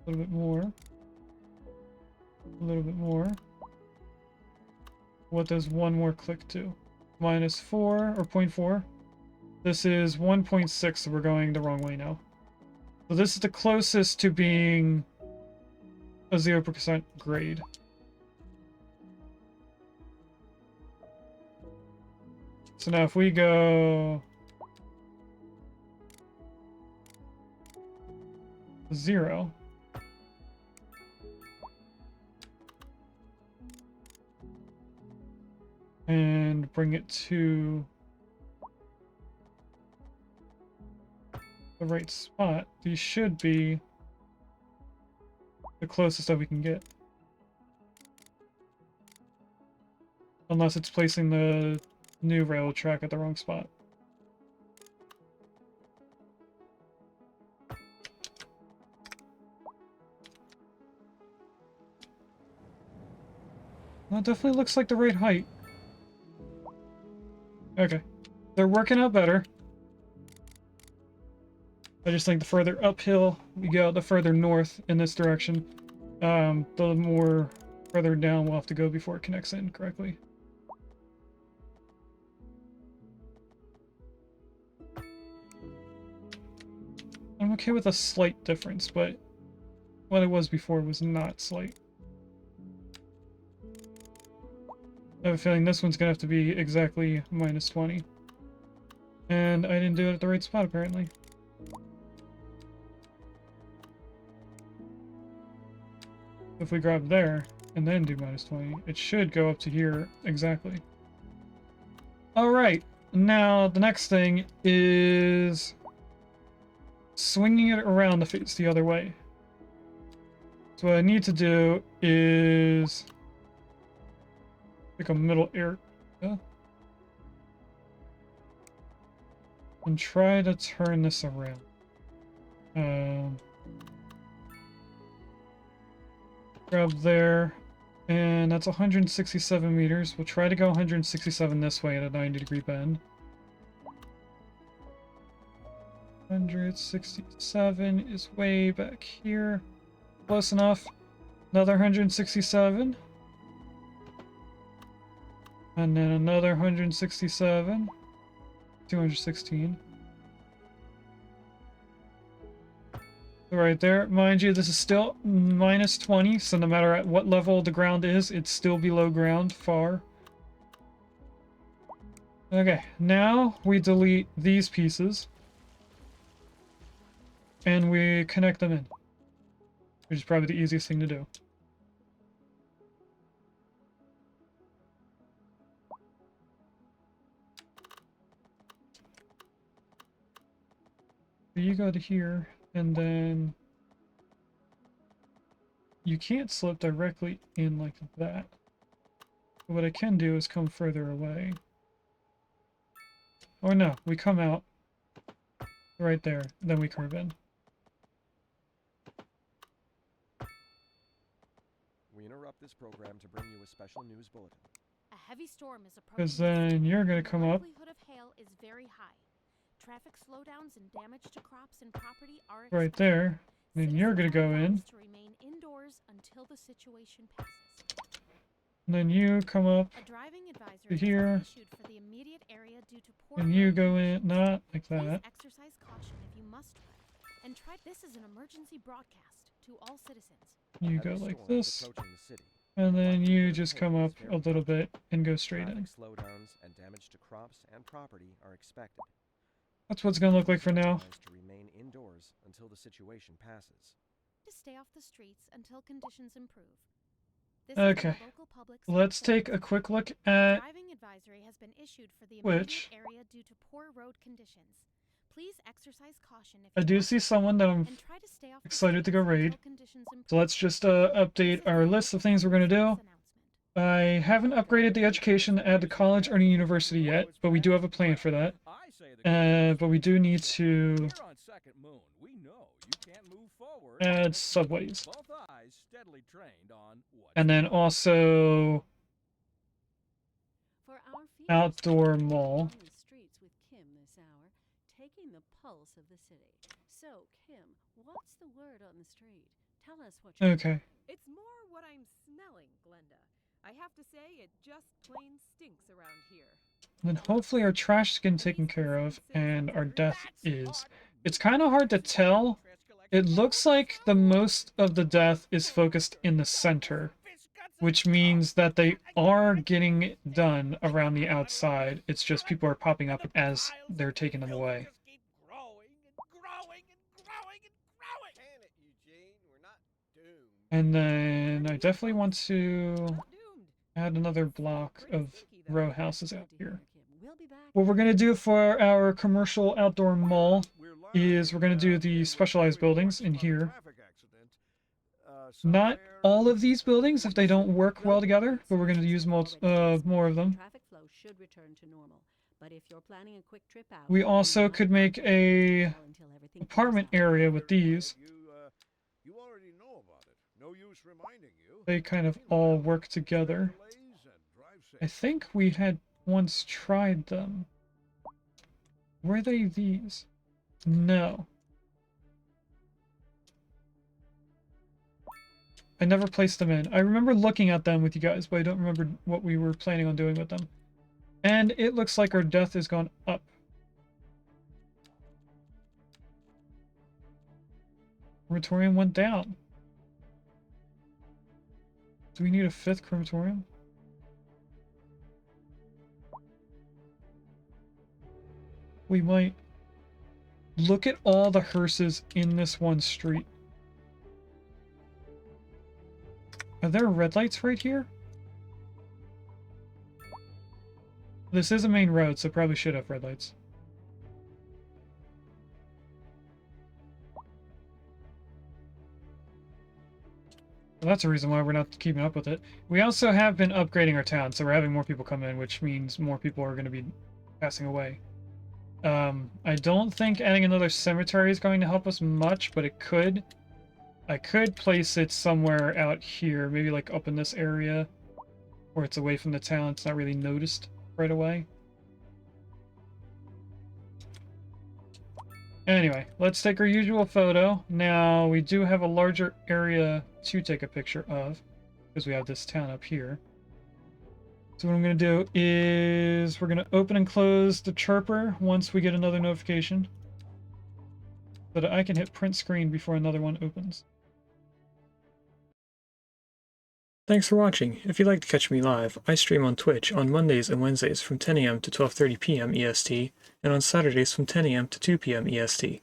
A little bit more. A little bit more. What does one more click to? Minus 4 or 0.4. This is 1.6, so we're going the wrong way now. So this is the closest to being a 0% grade. So now if we go 0, and bring it to the right spot, these should be the closest that we can get. Unless it's placing the new railroad track at the wrong spot. That definitely looks like the right height. Okay. They're working out better. I just think the further uphill we go, the further north in this direction, the more further down we'll have to go before it connects in correctly. I'm okay with a slight difference, but what it was before was not slight. I have a feeling this one's gonna have to be exactly minus 20. And I didn't do it at the right spot, apparently. If we grab there, and then do minus 20, it should go up to here exactly. Alright, now the next thing is swinging it around to face the other way. So what I need to do is pick a middle area and try to turn this around. Grab there, and that's 167 meters. We'll try to go 167 this way at a 90-degree bend. 167 is way back here. Close enough. Another 167. And then another 167. 216. Right there. Mind you, this is still minus 20, so no matter at what level the ground is, it's still below ground far. Okay, now we delete these pieces. And we connect them in. Which is probably the easiest thing to do. you go to here, and then you can't slip directly in like that. But what I can do is come further away. Or no, we come out right there, then we curve in. We interrupt this program to bring you a special news bulletin. A heavy storm is approaching. Because then you're going to come up. The likelihood of hail is very high. Traffic slowdowns and damage to crops and property are Right expected. there. Then you're going to go in. To remain indoors until the situation passes. And then you come up. A driving advisory To has been here. issued for the immediate area due to poor And you road go in. conditions. Not like Please that. exercise caution if you must drive. And try. This is an emergency broadcast to all citizens. You Heavy go like storm is this. approaching the city. And then you Likelihood of just hail come is up very a little high. bit and go straight in. Traffic slowdowns and damage to crops and property are expected. That's what it's going to look like for now. Advised to remain indoors until the situation passes. To stay off the streets until conditions improve. This Okay. is a local public Let's safety take a announcement. quick look A at driving advisory has been issued for the Which- immediate area due to poor road conditions. Please exercise caution if I you do must see drive, someone that I'm and try to stay off the excited to go streets raid. until conditions So improve. let's just update our list of things we're going to do. Announcement. I haven't upgraded the education to add to college or university yet, but we do have a plan for that. I say the But we do need to Here on Second Moon, we know you can't move forward. add subways. Both eyes steadily trained on what. And then also For our field outdoor study, mall. on the streets with Kim this hour, taking the pulse of the city. So, Kim, what's the word on the street? Tell us what you Okay. It's more what I'm smelling, Glenda. I have to say, it just plain stinks around here. And then hopefully our trash is getting taken care of and our death is. It's kind of hard to tell. It looks like the most of the death is focused in the center, which means that they are getting done around the outside. It's just people are popping up as they're taking them away. And then I definitely want to add another block of row houses out here. We'll be back. What we're going to do for our commercial outdoor mall is we're going to do the specialized buildings in here. Not all of these buildings if they don't work well together, but we're going to use more of them. Traffic flow should return to normal. But if you're planning a quick trip out, We also could make a until everything apartment clears out. area with these. You already know about it. No use reminding you. They kind of all work together. I think we had once tried them. Were they these? No. I never placed them in. I remember looking at them with you guys, but I don't remember what we were planning on doing with them. And it looks like our death has gone up. Crematorium went down. Do we need a 5th crematorium? We might. Look at all the hearses in this one street. Are there red lights right here? This is a main road, so probably should have red lights. Well, that's a reason why we're not keeping up with it. We also have been upgrading our town, so we're having more people come in, which means more people are going to be passing away. I don't think adding another cemetery is going to help us much, but it could. I could place it somewhere out here, maybe like up in this area, where it's away from the town, it's not really noticed right away. Anyway, let's take our usual photo. Now, we do have a larger area to take a picture of, because we have this town up here. So what I'm going to do is we're going to open and close the chirper once we get another notification, so that I can hit print screen before another one opens. Thanks for watching. If you'd like to catch me live, I stream on Twitch on Mondays and Wednesdays from 10 AM to 12:30 PM EST, and on Saturdays from 10 AM to 2 PM EST.